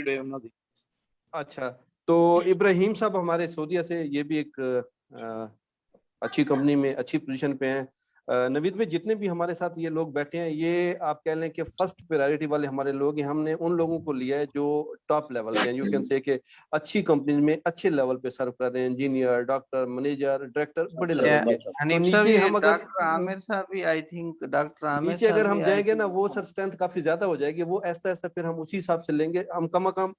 है। अच्छा, तो इब्राहिम साहब हमारे सऊदीया से, ये भी एक अच्छी कंपनी में अच्छी पोजीशन पे हैं। नवीद भाई, जितने भी हमारे साथ ये लोग बैठे हैं, ये आप कह लें कि फर्स्ट प्रायोरिटी वाले हमारे लोग हैं। हमने उन लोगों को लिया है जो टॉप लेवल पे हैं, यू कैन से कि अच्छी कंपनी में अच्छे लेवल पे सर्व कर रहे हैं, इंजीनियर, डॉक्टर, मैनेजर, डायरेक्टर, बड़े लेवल पे। तो हनीफ साहब, नीचे ये हम अगर डॉक्टर आमिर साहब भी, आई थिंक डॉक्टर आमिर नीचे साहब अगर हम भी, जाएंगे ना, वो सर स्ट्रेंथ काफी ज्यादा हो जाएगी। वो ऐसा ऐसा फिर हम उसी हिसाब से लेंगे। हम कम से कम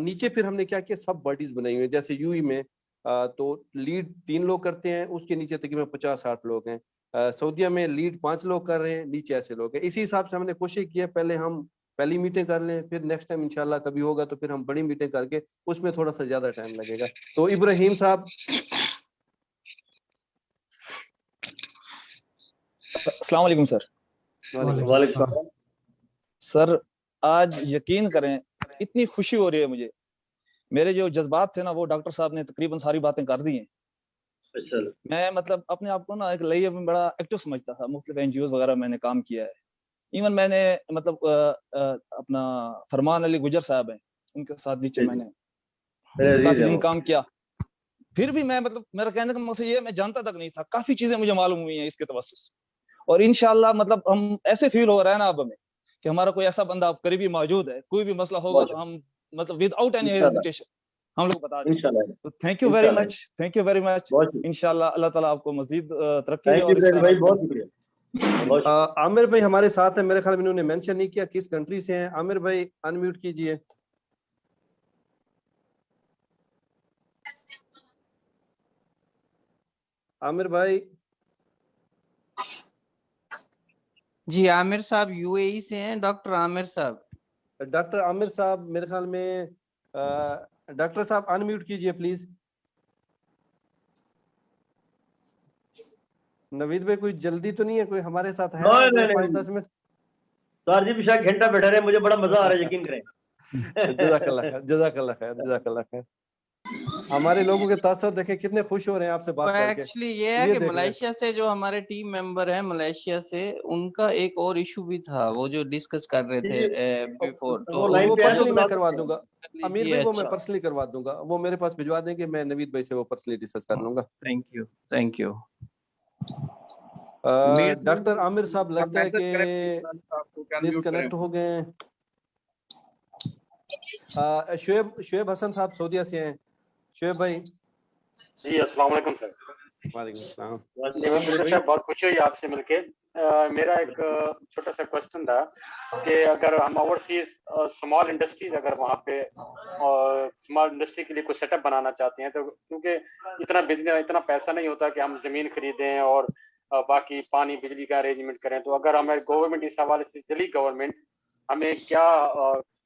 नीचे फिर हमने क्या किया, सब बॉडीज बनाई हुई है। जैसे यूई में तो लीड 3 लोग करते हैं, उसके नीचे तकरीबन 50-60 लोग हैं। सऊदीया में लीड 5 लोग कर रहे हैं, नीचे ऐसे लोग हैं। इसी हिसाब से हमने कोशिश की है, पहले हम पहली मीटिंग कर लें, फिर नेक्स्ट टाइम इंशाल्लाह कभी होगा तो फिर हम बड़ी मीटिंग करके उसमें थोड़ा सा ज्यादा टाइम लगेगा। तो इब्राहिम साहब। अस्सलाम वालेकुम सर। वालेकुम सर, आज यकीन करें इतनी खुशी हो रही है मुझे। मेरे जो जज्बात थे ना, वो डॉक्टर साहब ने तकरीबन सारी बातें कर दी हैं। अच्छा। मैं मतलब अपने आप को ना एक लइया में बड़ा एक्टिव समझता था। मुख्तलिफ एनजीओज वगैरह मैंने काम किया है। इवन मैंने मतलब अपना फरमान अली गुजर साहब हैं, उनके साथ नीचे मैंने काफी दिन काम किया। फिर भी मैं मतलब मेरा कहने का मकसद ये है, मैं जानता तक नहीं था, काफी चीजें मुझे मालूम हुई हैं इसके तवस्सुस से। और इंशाल्लाह मतलब हम ऐसे फील हो रहा है ना अब हमें कि हमारा कोई ऐसा बंदा करीबी मौजूद है, कोई भी मसला होगा तो हम मतलब विदाउट एनी हेजिटेशन हम लोग बता देंगे। तो thank you very much, thank you very much. इंशाल्लाह अल्लाह ताला आपको मजीद तरक्की दे। और भाई बहुत शुक्रिया। आमिर भाई हमारे साथ है, मेरे ख्याल में इन्होंने मेंशन नहीं किया किस कंट्री से हैं। आमिर भाई अनम्यूट कीजिए। आमिर भाई। जी आमिर साहब यूएई से हैं, डॉक्टर आमिर साहब। डॉक्टर आमिर साहब मेरे ख्याल में डॉक्टर साहब अनम्यूट कीजिए प्लीज। नवीद भाई कोई जल्दी तो नहीं है, कोई हमारे साथ है? 5-10 मिनट। सर जी पिछला घंटा बैठा रहे, मुझे बड़ा मजा आ रहा है, यकीन करें। जज़ाकल्लाह खैर, जज़ाकल्लाह खैर, जज़ाकल्लाह खैर। हमारे लोगों के तासर देखें कितने खुश हो रहे हैं आपसे बात करके। एक्चुअली ये है कि मलेशिया से जो हमारे टीम मेंबर हैं मलेशिया से, उनका एक और इशू भी था, वो जो डिस्कस कर रहे थे बिफोर। तो वो पर्सनली मैं करवा दूंगा अमीर भाई, वो मैं पर्सनली करवा दूंगा। वो मेरे पास भिजवा देंगे, मैं नवीद भाई से वो पर्सनली डिस्कस कर लूंगा। Thank you, thank you. Doctor Aamir साहब लगता है कि डिस्कनेक्ट हो गए हैं। शुएब हसन साहब सऊदीया से हैं। शुएब भाई जी अस्सलाम वालेकुम सर। वालेकुम अस्सलाम। सर बहुत खुशी हुई आपसे मिलके। मेरा एक छोटा सा क्वेश्चन था कि अगर हम ओवरसीज स्मॉल इंडस्ट्रीज अगर वहाँ पे स्मॉल इंडस्ट्री के लिए कुछ सेटअप बनाना चाहते हैं, तो क्योंकि इतना बिजनेस इतना पैसा नहीं होता कि हम जमीन खरीदें और बाकी पानी बिजली का अरेंजमेंट करें। तो अगर हमें गवर्नमेंट इस हवाले से चली, गवर्नमेंट हमें क्या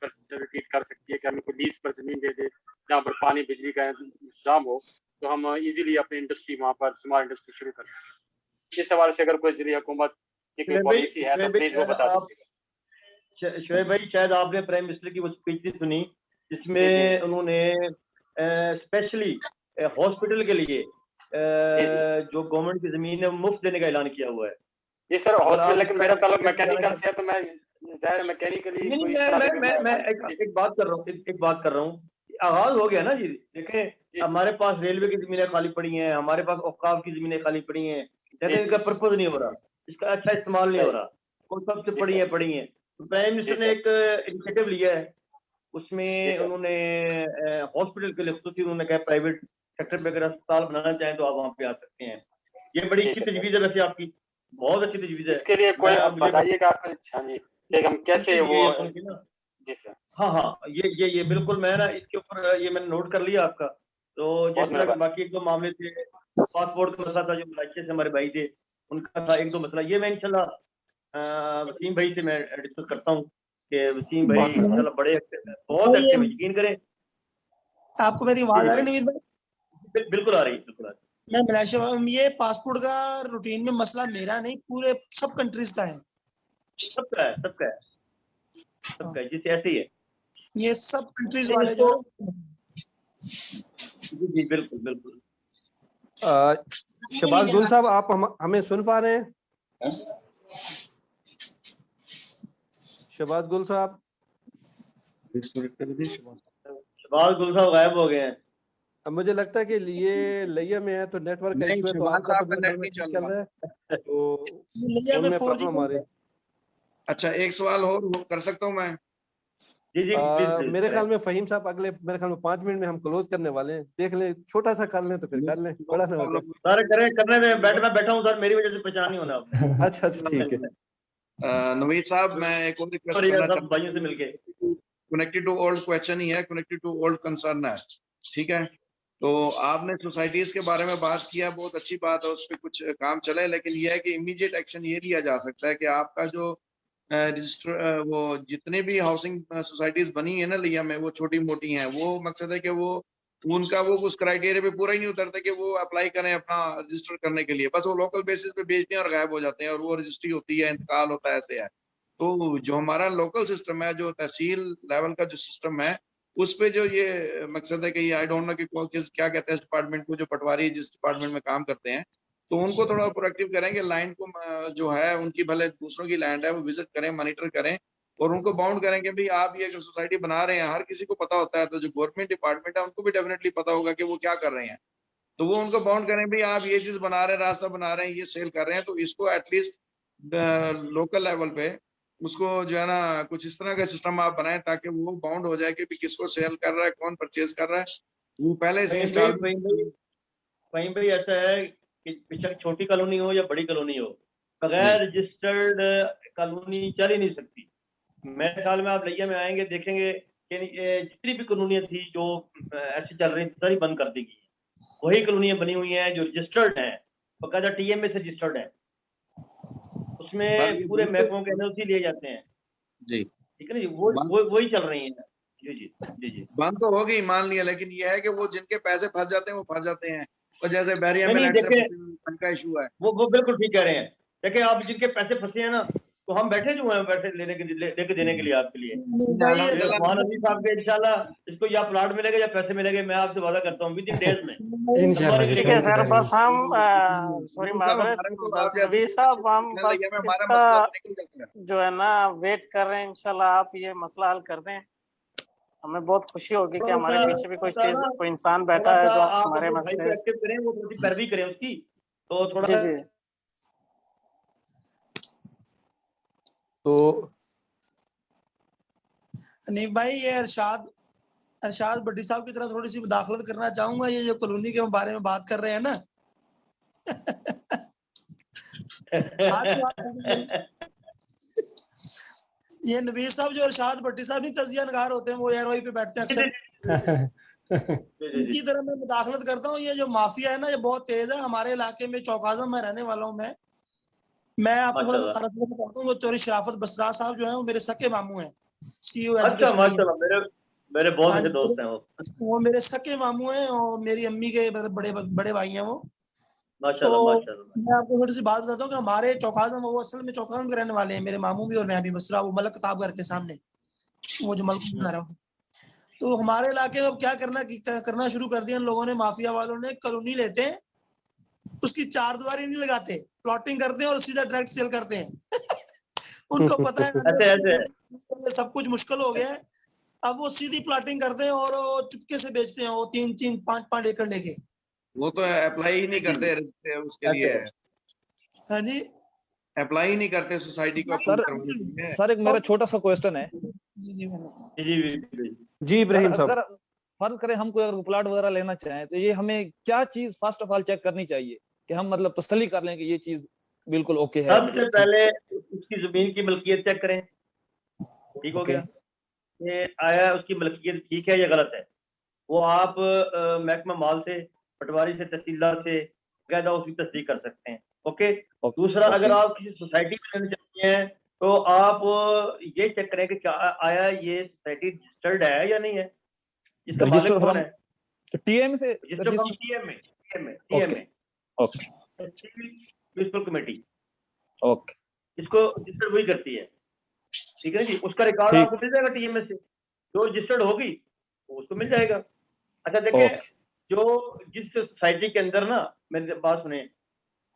फैसिलिटेट कर सकती है कि हमें कोई लीज पर जमीन दे दे जहाँ पर पानी बिजली का इंतजाम हो, तो हम इजीली अपनी इंडस्ट्री वहाँ पर स्मॉल इंडस्ट्री शुरू कर सकते हैं। इस हवाले से अगर कोई जरिए हुकूमत की कोई पॉलिसी है तो प्लीज वो बता दीजिएगा। शोएब भाई, शायद आपने प्राइम मिनिस्टर की वो स्पीच सुनी जिसमें उन्होंने स्पेशली हॉस्पिटल के लिए जो गवर्नमेंट की जमीन है मुफ्त देने का ऐलान किया हुआ है। जी सर, हॉस्पिटल, लेकिन मेरा ताल्लुक मैकेनिकल से है, तो मैं मैकेनिकली मैं एक बात कर रहा हूँ। आगाज हो गया ना जी। देखें, हमारे पास रेलवे की जमीनें खाली पड़ी हैं, हमारे पास औकाफ की जमीनें खाली पड़ी हैं, लेकिन इनका पर्पज नहीं हो रहा, इसका अच्छा इस्तेमाल नहीं हो रहा। कौन सबसे पड़ी है। तो प्राइम मिनिस्टर ने एक इनिशिएटिव लिया है, उसमें उन्होंने हॉस्पिटल के लिए खुद ही उन्होंने कहा प्राइवेट सेक्टर पे अगर अस्पताल बनाना चाहें तो आप वहाँ पे आ सकते हैं। ये बड़ी अच्छी तजवीज़ है वैसे आपकी, बहुत अच्छी तजवीज़ है। इसके लिए कोई बताइएगा आप। अच्छा जी, हम कैसे वो जी सर। हाँ, ये बिल्कुल मैं ना इसके ऊपर ये मैंने नोट कर लिया आपका। तो जिस तरह के बाकी 1-2 मामले थे, पासपोर्ट का मसला था जो मलेशिया से हमारे भाई थे, उनका था 1-2 मसला, ये मैं इंशाल्लाह वसीम भाई से मैं डिस्कस करता हूँ कि वसीम भाई इंशाल्लाह बड़े बहुत एक्टिव है, यकीन करें। आपको मेरी आवाज आ रही है नवीद भाई? बिल्कुल आ रही है। मैं मलेशिया, ये पासपोर्ट का रूटीन में मसला मेरा नहीं, पूरे सब कंट्रीज का है। सबका है जिसे ऐसे ही है, ये सब कंट्रीज वाले जो जी बिल्कुल। शहबाज गुल साहब, आप हमें सुन पा रहे हैं? शहबाज गुल साहब गायब हो गए हैं। अब मुझे लगता है कि ये लिया में है तो नेटवर्क का नहीं, इशू है, तो शहबाज आपका तो साहब का मेरे ख्याल नेट में नहीं ठीक चल चल रहा। रहा है, तो लिया फोन में में 4G प्रॉब्लम आ रही है। अच्छा, एक सवाल और कर सकता हूँ मैं? जी जी प्लीज मेरे ख्याल में फहीम साहब अगले मेरे ख्याल में 5 मिनट में हम क्लोज करने वाले हैं, देख लें, छोटा सा कर लें तो फिर कर लें, बड़ा ना हो जाए। सर करें, करने में बैठा हूँ सर, मेरी वजह से परेशान नहीं होना आपने। अच्छा ठीक है। नवीद साहब, मैं एक और रिक्वेस्ट सॉरी करना सब चाहता भाइयों से मिलके। हूँ, कनेक्टेड टू ओल्ड क्वेश्चन ही है, कनेक्टेड टू ओल्ड कंसर्न है, ठीक है? तो आपने सोसाइटीज के बारे में बात किया, बहुत अच्छी बात है, उस पर कुछ काम चले, लेकिन यह है कि इमीडिएट एक्शन ये लिया जा सकता है कि आपका जो रजिस्टर वो जितने भी हाउसिंग सोसाइटीज बनी है ना लिया में, वो छोटी मोटी हैं, वो मकसद है कि वो उनका वो उस क्राइटेरिया पे पूरा ही नहीं उतरता कि वो अप्लाई करें अपना रजिस्टर करने के लिए, बस वो लोकल बेसिस पे बेचते हैं और गायब हो जाते हैं, और वो रजिस्ट्री होती है, इंतकाल होता है, ऐसे है। तो जो हमारा लोकल सिस्टम है, जो तहसील लेवल का जो सिस्टम है, उस पे जो ये मकसद है कि आई डोंट नो कि किस क्या कहते हैं इस डिपार्टमेंट को, जो पटवारी जिस डिपार्टमेंट में काम करते हैं, तो उनको थोड़ा प्रोएक्टिव करेंगे, लाइन को जो है उनकी, भले दूसरों की लैंड है, वो विजिट करें, मॉनिटर करें, और उनको बाउंड करें कि भाई आप ये सोसाइटी बना रहे हैं, हर किसी को पता होता है, तो जो गवर्नमेंट डिपार्टमेंट है उनको भी डेफिनेटली पता होगा कि वो क्या कर रहे हैं, तो वो उनको बाउंड करें, भाई आप ये चीज बना रहे हैं, रास्ता बना रहे हैं, ये सेल कर रहे हैं, तो इसको एटलीस्ट लोकल लेवल पे उसको जो है ना कुछ इस तरह का सिस्टम आप बनाएं ताकि वो बाउंड हो जाए कि भी किसको सेल कर रहा है, कौन परचेज कर रहा है, वो पहले से वहीं भाई ऐसा है कि बेशक छोटी कॉलोनी हो या बड़ी कॉलोनी हो, बगैर रजिस्टर्ड कॉलोनी चल ही नहीं सकती। मेरे ख्याल में आप लिया में आएंगे देखेंगे कि जितनी भी कॉलोनियां थी जो ऐसी चल रही थी सारी बंद कर दी गई, वही कॉलोनियां बनी हुई हैं जो रजिस्टर्ड हैं, बकायदा टीएमए से रजिस्टर्ड है, उसमें पूरे महकमों के एनओसी लिए जाते हैं जी, ठीक है ना जी, वो वही चल रही है। जी जी जी जी बंद तो हो गई मान लिया, लेकिन ये है कि वो जिनके पैसे फंस जाते हैं वो फंस जाते हैं, और जैसे बहरिया में का इशू है, वो बिल्कुल ठीक कह रहे हैं। देखिए आप जिनके पैसे फंसे हैं ना, तो हम बैठे जो हैं पैसे लेके देने के लिए आपके लिए। मान अली साहब के इंशाल्लाह इसको या प्लाट मिलेगा या पैसे मिलेंगे, मैं आपसे वादा करता हूँ विद इन डेज में। ठीक है सर, बस हम सॉरी माजरत बस नबी साहब, हम बस इसका जो है ना वेट कर रहे हैं, इंशाल्लाह आप ये मसला हल कर दें, हमें बहुत खुशी होगी कि हमारे पीछे भी कोई चीज कोई इंसान बैठा है जो हमारे मसले करें, वो थोड़ी पैरवी करें उसकी, तो थोड़ा जी जी। तो नहीं भाई, ये अरशाद भट्टी साहब की तरह थोड़ी सी मुदाखलत करना चाहूंगा, ये जो कॉलोनी के बारे में बात कर रहे हैं ना ये नवीर साहब जो अरशाद भट्टी साहब नहीं तजिया नगार होते हैं, वो एयरवाई पे बैठते हैं अक्सर उनकी तरह मैं मुदाखलत करता हूँ। ये जो माफिया है ना, ये बहुत तेज है। हमारे इलाके में चौकाज़म में रहने वाला हूँ मैं आपको थोड़ा सा तारुफ करता हूँ। वो चौधरी शराफत बसरा साहब जो है वो मेरे सके मामू हैं, सीईओ एजुकेशन। माशाल्लाह, मेरे बहुत अच्छे दोस्त हैं वो मेरे सके मामू हैं और मेरी अम्मी के बड़े भाई हैं वो। तो मैं आपको थोड़ी सी बात बताता हूँ कि हमारे चौकाज़म, वो असल में चौकाज़म के रहने वाले हैं, मेरे मामू भी और मैं भी, बसरा, वो मलक किताबघर के सामने, वो जो मलक बना रहा हूँ। तो हमारे इलाके में अब क्या करना शुरू कर दिया इन लोगों ने, माफिया वालों ने। कॉलोनी लेते हैं, उसकी चार दीवारी नहीं लगाते, प्लॉटिंग करते हैं और सीधा डायरेक्ट सेल करते हैं उनको पता है सब कुछ मुश्किल हो गया है, अब वो सीधी प्लॉटिंग करते हैं और चुपके से बेचते हैं, वो 3-3, 5-5 एकड़ लेके। वो तो अप्लाई ही नहीं करते उसके लिए। हाँ जी, अप्लाई ही नहीं करते सोसाइटी को अप्रूव करवाने के लिए। सर एक मेरा छोटा सा क्वेश्चन है जी इब्राहिम साहब, अगर फर्ज करें हम कोई अगर प्लाट वगैरह लेना चाहें तो ये हमें क्या चीज फर्स्ट ऑफ ऑल चेक करनी चाहिए कि हम मतलब तसल्ली कर लें कि ये चीज बिल्कुल ओके है? सबसे पहले उसकी जमीन की मलकियत चेक करें, ठीक हो गया, ये आया उसकी मलकियत ठीक है या गलत है। वो आप महकमा माल से, पटवारी से, तहसीलदार से कायदा उसकी तस्दीक कर सकते हैं। ओके। दूसरा, अगर आप किसी सोसाइटी में लेना चाहते हैं तो आप ये चेक करें कि क्या आया ये सोसाइटी रजिस्टर्ड है या नहीं है, इसका मालिक कौन है। टीएम से म्युनिसिपल कमेटी ओके, इसको रजिस्टर्ड वही करती है, ठीक है जी। उसका रिकॉर्ड आपको मिल जाएगा टीएमए से, जो रजिस्टर्ड होगी उसको मिल जाएगा। अच्छा देखिए, जो जिस सोसाइटी के अंदर ना, मेरी बात सुने,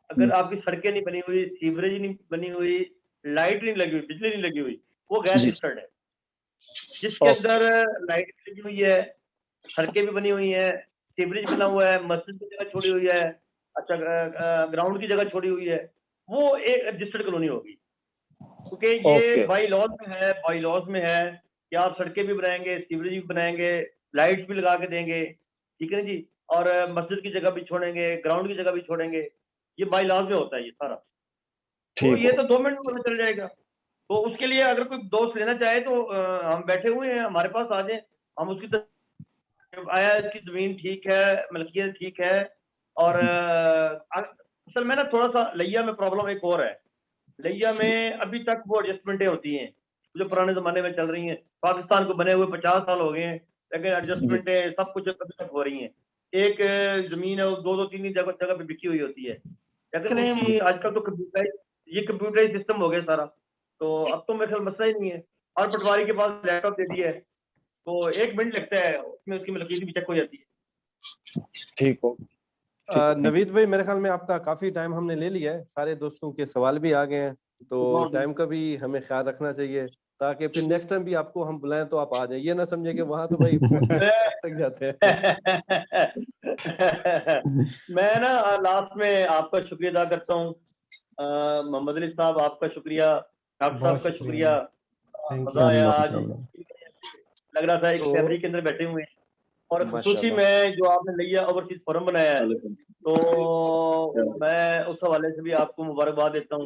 अगर आपकी सड़कें नहीं बनी हुई, सीवरेज नहीं बनी हुई, लाइट नहीं लगी हुई, बिजली नहीं लगी हुई, वो गैर रजिस्टर्ड है। जिसके अंदर लाइट लगी हुई है, सड़कें भी बनी हुई है, सीवरेज बना हुआ है, मस्जिद की जगह छोड़ी हुई है, अच्छा ग्राउंड की जगह छोड़ी हुई है, वो एक रजिस्टर्ड कॉलोनी होगी, क्योंकि ये बाई लॉज में है कि आप सड़कें भी बनाएंगे, सीवरेज भी बनाएंगे, लाइट्स भी लगा के देंगे, ठीक है जी, और मस्जिद की जगह भी छोड़ेंगे, ग्राउंड की जगह भी छोड़ेंगे, ये बाई लॉज में होता है ये सारा। तो ये तो 2 मिनट में पता चल जाएगा। तो उसके लिए अगर कोई दोस्त लेना चाहे तो हम बैठे हुए हैं, हमारे पास आ जाए, हम उसकी आया इसकी जमीन ठीक है, मलकियत ठीक है, और असल में ना थोड़ा सा लिया में प्रॉब्लम एक और है। लिया में अभी तक वो एडजस्टमेंटें होती हैं जो पुराने जमाने में चल रही हैं। पाकिस्तान को बने हुए 50 साल हो गए हैं, लेकिन एडजस्टमेंटें सब कुछ अभी तक हो रही हैं। एक जमीन है वो 2-2 3 जगह पे बिकी हुई होती है, लेकिन उनकी आजकल तो कंप्यूटराइज सिस्टम हो गया सारा, तो अब तो मेरे ख्याल मसला ही नहीं है। और पटवारी के पास लैपटॉप दे दिया है, तो 1 मिनट लगता है, उसमें उसकी मलकियत भी चेक हो जाती है। ठीक हो। नवीद भाई, मेरे ख्याल में आपका काफी टाइम हमने ले लिया है, सारे दोस्तों के सवाल भी आ गए हैं, तो टाइम का भी हमें ख्याल रखना चाहिए, ताकि फिर नेक्स्ट टाइम भी आपको हम बुलाएं तो आप आ जाए, ये ना समझे कि वहां तो भाई तक जाते हैं। मैं ना लास्ट में आपका शुक्रिया अदा करता हूँ, मोहम्मद अली साहब आपका शुक्रिया, डॉक्टर साहब का शुक्रिया। मजा आया आज, लग रहा था एक फैमिली के अंदर बैठे हुए हैं। और खुसूसी में जो आपने लिया ओवरसीज फोरम बनाया है, तो मैं उस हवाले से भी आपको मुबारकबाद देता हूँ।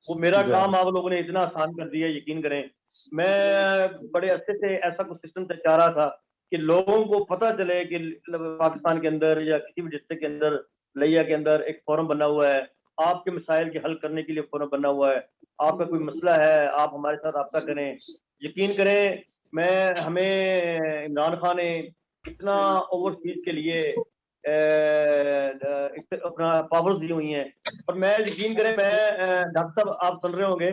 वो मेरा काम आप लोगों ने इतना आसान कर दिया, यकीन करें। मैं बड़े अच्छे से ऐसा कुछ सिस्टम से चाह रहा था कि लोगों को पता चले कि पाकिस्तान के अंदर या किसी भी डिस्ट्रिक्ट के अंदर, लिया के अंदर एक फोरम बना हुआ है, आपके मसाइल के हल करने के लिए फोरम बना हुआ है। आपका कोई मसला है, आप हमारे साथ रब्ता करें। यकीन करें, हमें इमरान खान ने इतना ओवरसीज के लिए अपना पावर्स दी हुई हैं, और मैं यकीन करें, मैं डॉक्टर साहब आप सुन रहे होंगे,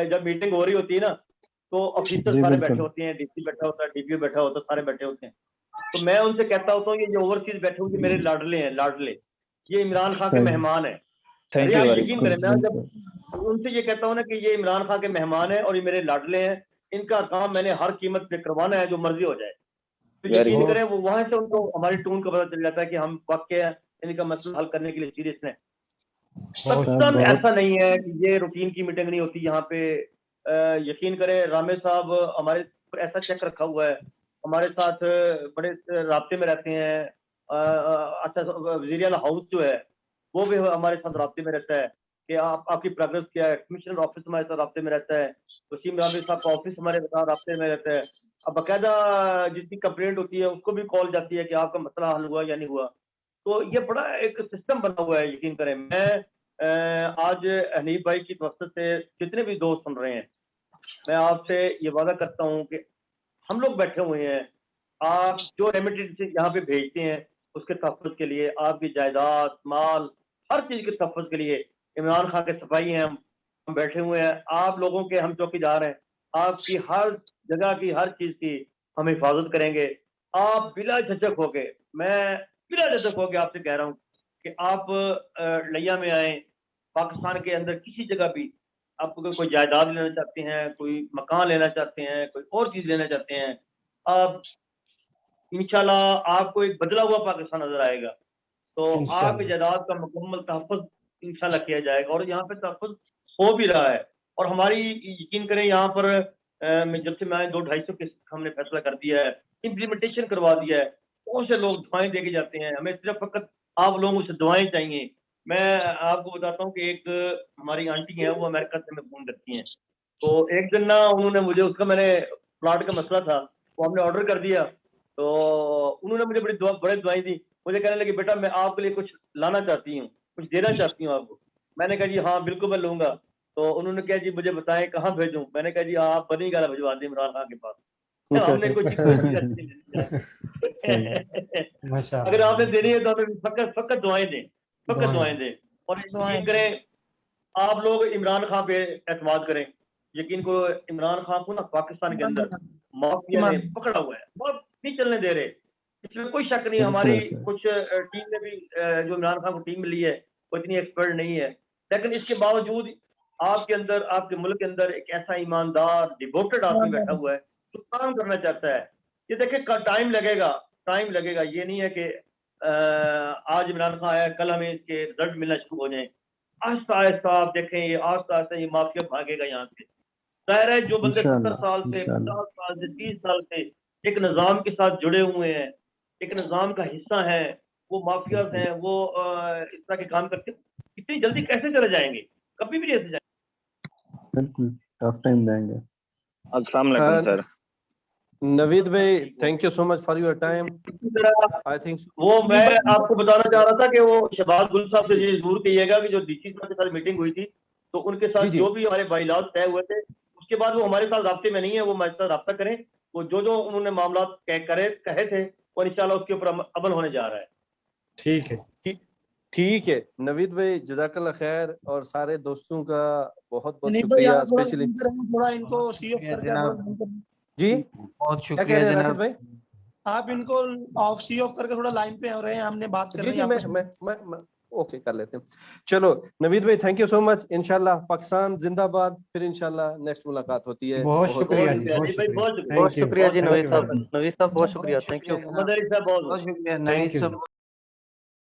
जब मीटिंग हो रही होती है ना, तो ऑफिसर सारे बैठे होते हैं, डीसी बैठा होता है, डीपीओ बैठा होता है, सारे बैठे होते हैं। तो मैं उनसे कहता होता हूँ ये जो ओवरसीज बैठे हुए मेरे लाडले हैं, लाडले, ये इमरान खान के मेहमान है। यकीन करें, मैं जब उनसे ये कहता हूँ ना कि ये इमरान खान के मेहमान है और ये मेरे लाडले हैं, इनका काम मैंने हर कीमत पे करवाना है, जो मर्जी हो जाए। तो यकीन करें, वो वहां से उनको हमारी टोन का पता चल जाता है कि हम वाकई इनका मसला हल करने के लिए सीरियस हैं। पाकिस्तान में ऐसा नहीं है कि ये रूटीन की मीटिंग नहीं होती यहाँ पे। यकीन करें, रामे साहब हमारे ऐसा चेक रखा हुआ है, हमारे साथ बड़े राब्ते में रहते हैं। अच्छा, वज़ीर आला हाउस जो है वो भी हमारे साथ राब्ते में रहता है कि आपकी प्रोग्रेस क्या है। कमिश्नर ऑफिस हमारे साथ राब्ते में रहता है, वसीम रामी साहब का ऑफिस हमारे साथ राब्ते में रहता है। अब बाकायदा जितनी कंप्लेंट होती है उसको भी कॉल जाती है कि आपका मसला हल हुआ या नहीं हुआ। तो ये बड़ा एक सिस्टम बना हुआ है। यकीन करें, मैं आज हनीफ भाई की तरफ से जितने भी दोस्त सुन रहे हैं, मैं आपसे ये वादा करता हूँ कि हम लोग बैठे हुए हैं, आप जो रेमिटेंस यहाँ पे भेजते हैं उसके तहफ़्फ़ुज़ के लिए, आपकी जायदाद, माल, हर चीज़ के तहफ़्फ़ुज़ के लिए इमरान खान के सिपाही हैं हम बैठे हुए हैं। आप लोगों के हम चौकीदार हैं, आपकी हर जगह की हर चीज़ की हम हिफाजत करेंगे। आप बिला झिझक होके, मैं बिला झिझक होके आपसे कह रहा हूँ कि आप लिया में आए, पाकिस्तान के अंदर किसी जगह भी आप कोई जायदाद लेना चाहते हैं, कोई मकान लेना चाहते हैं, कोई और चीज़ लेना चाहते हैं, आप इंशाल्लाह आपको एक बदला हुआ पाकिस्तान नजर आएगा। तो आपकी जायदाद का मुकम्मल तहफ़्फ़ुज़ इंशाल्लाह किया जाएगा, और यहाँ पे तहफ़्फ़ुज़ हो भी रहा है। और हमारी, यकीन करें, यहाँ पर जब से मैं 2-250 के हमने फैसला कर दिया है, इम्प्लीमेंटेशन करवा दिया है, बहुत से लोग दुआएं दे के जाते हैं। हमें सिर्फ फकत आप लोगों से दुआएं चाहिए। मैं आपको बताता हूँ कि एक हमारी आंटी है, वो अमेरिका से हमें फ़ोन करती हैं। तो एक दिन ना उन्होंने मुझे, उसका मैंने प्लाट का मसला था, वो हमने ऑर्डर कर दिया, तो उन्होंने मुझे बड़ी दुआएं दी। मुझे कहने लगी, बेटा मैं आपके लिए कुछ लाना चाहती हूँ, कुछ देना चाहती हूँ आपको। मैंने कहा जी हाँ बिल्कुल मैं लूंगा। तो उन्होंने कहा जी मुझे बताएं कहाँ भेजूं। मैंने कहा जी आप बनी गाला भिजवा दें इमरान खान के पास। हमने कुछ अगर आपने देनी है तो हमें फकत दुआएं दें, फकत दुआएं दें। और यकीन करें, आप लोग इमरान खान पे एतमाद करें। यकीन करो, इमरान खान को ना पाकिस्तान के अंदर माफिया ने पकड़ा हुआ है, बहुत नहीं चलने दे रहे, इसमें कोई शक नहीं। हमारी कुछ टीम में भी जो इमरान खान को टीम मिली है वो इतनी एक्सपर्ट नहीं है, लेकिन इसके बावजूद आपके अंदर, आपके मुल्क के अंदर एक ऐसा ईमानदार डिवोटेड आदमी बैठा हुआ है जो काम करना चाहता है। ये देखिए, टाइम लगेगा, टाइम लगेगा। ये नहीं है कि आज इमरान खान आया, कल हमें इसके रिजल्ट मिलना शुरू हो जाए। आहिस्ता आहिस्ता आप देखें, ये आहिस्ता आहिस्ता ये माफिया भागेगा यहाँ से। जाहिर है जो बंदे 70 साल से, 50 साल से, 30 साल से एक निज़ाम के साथ जुड़े हुए हैं, एक निज़ाम का हिस्सा है, वो माफियाज हैं, वो इस तरह के काम करते, इतनी जल्दी कैसे चले जाएंगे? कभी भी नहीं ऐसे जाएंगे। बिल्कुल टफ टाइम देंगे। अस्सलाम वालेकुम सर। नवीद भाई, thank you so much for your time. I think वो मैं आपको बताना चाह रहा था कि वो शहबाज गुल साहब से ये जरूर कहिएगा कि जो डीसी साहब के साथ मीटिंग हुई थी, तो उनके साथ जो भी हमारे बाइलॉज तय हुए थे, उसके बाद वो हमारे साथ राब्ते में नहीं है, वो हमारे साथ राब्ता करें। वो जो जो उन्होंने मामला कहे थे, और इंशाल्लाह उसके ऊपर अमल होने जा रहा है। ठीक है, ठीक है नवीद भाई, जज़ाकल्लाह खैर, और सारे दोस्तों का बहुत बहुत शुक्रिया। स्पेशली थोड़ा इनको सी ऑफ करके जी, बहुत क्या कह रहे हैं राशिद भाई? आप इनको ऑफ सी ऑफ करके थोड़ा लाइन पे हो रहे हैं, हमने बात कर रहे हैं। मैं ओके कर लेते हैं। चलो नवीद भाई, थैंक यू सो मच। इंशाल्लाह पाकिस्तान जिंदाबाद। फिर इंशाल्लाह नेक्स्ट मुलाकात होती है। बहुत शुक्रिया जी, बहुत शुक्रिया जी नवीद साहब। नवीद साहब बहुत शुक्रिया, थैंक यू। बहुत शुक्रिया नवीद साहब।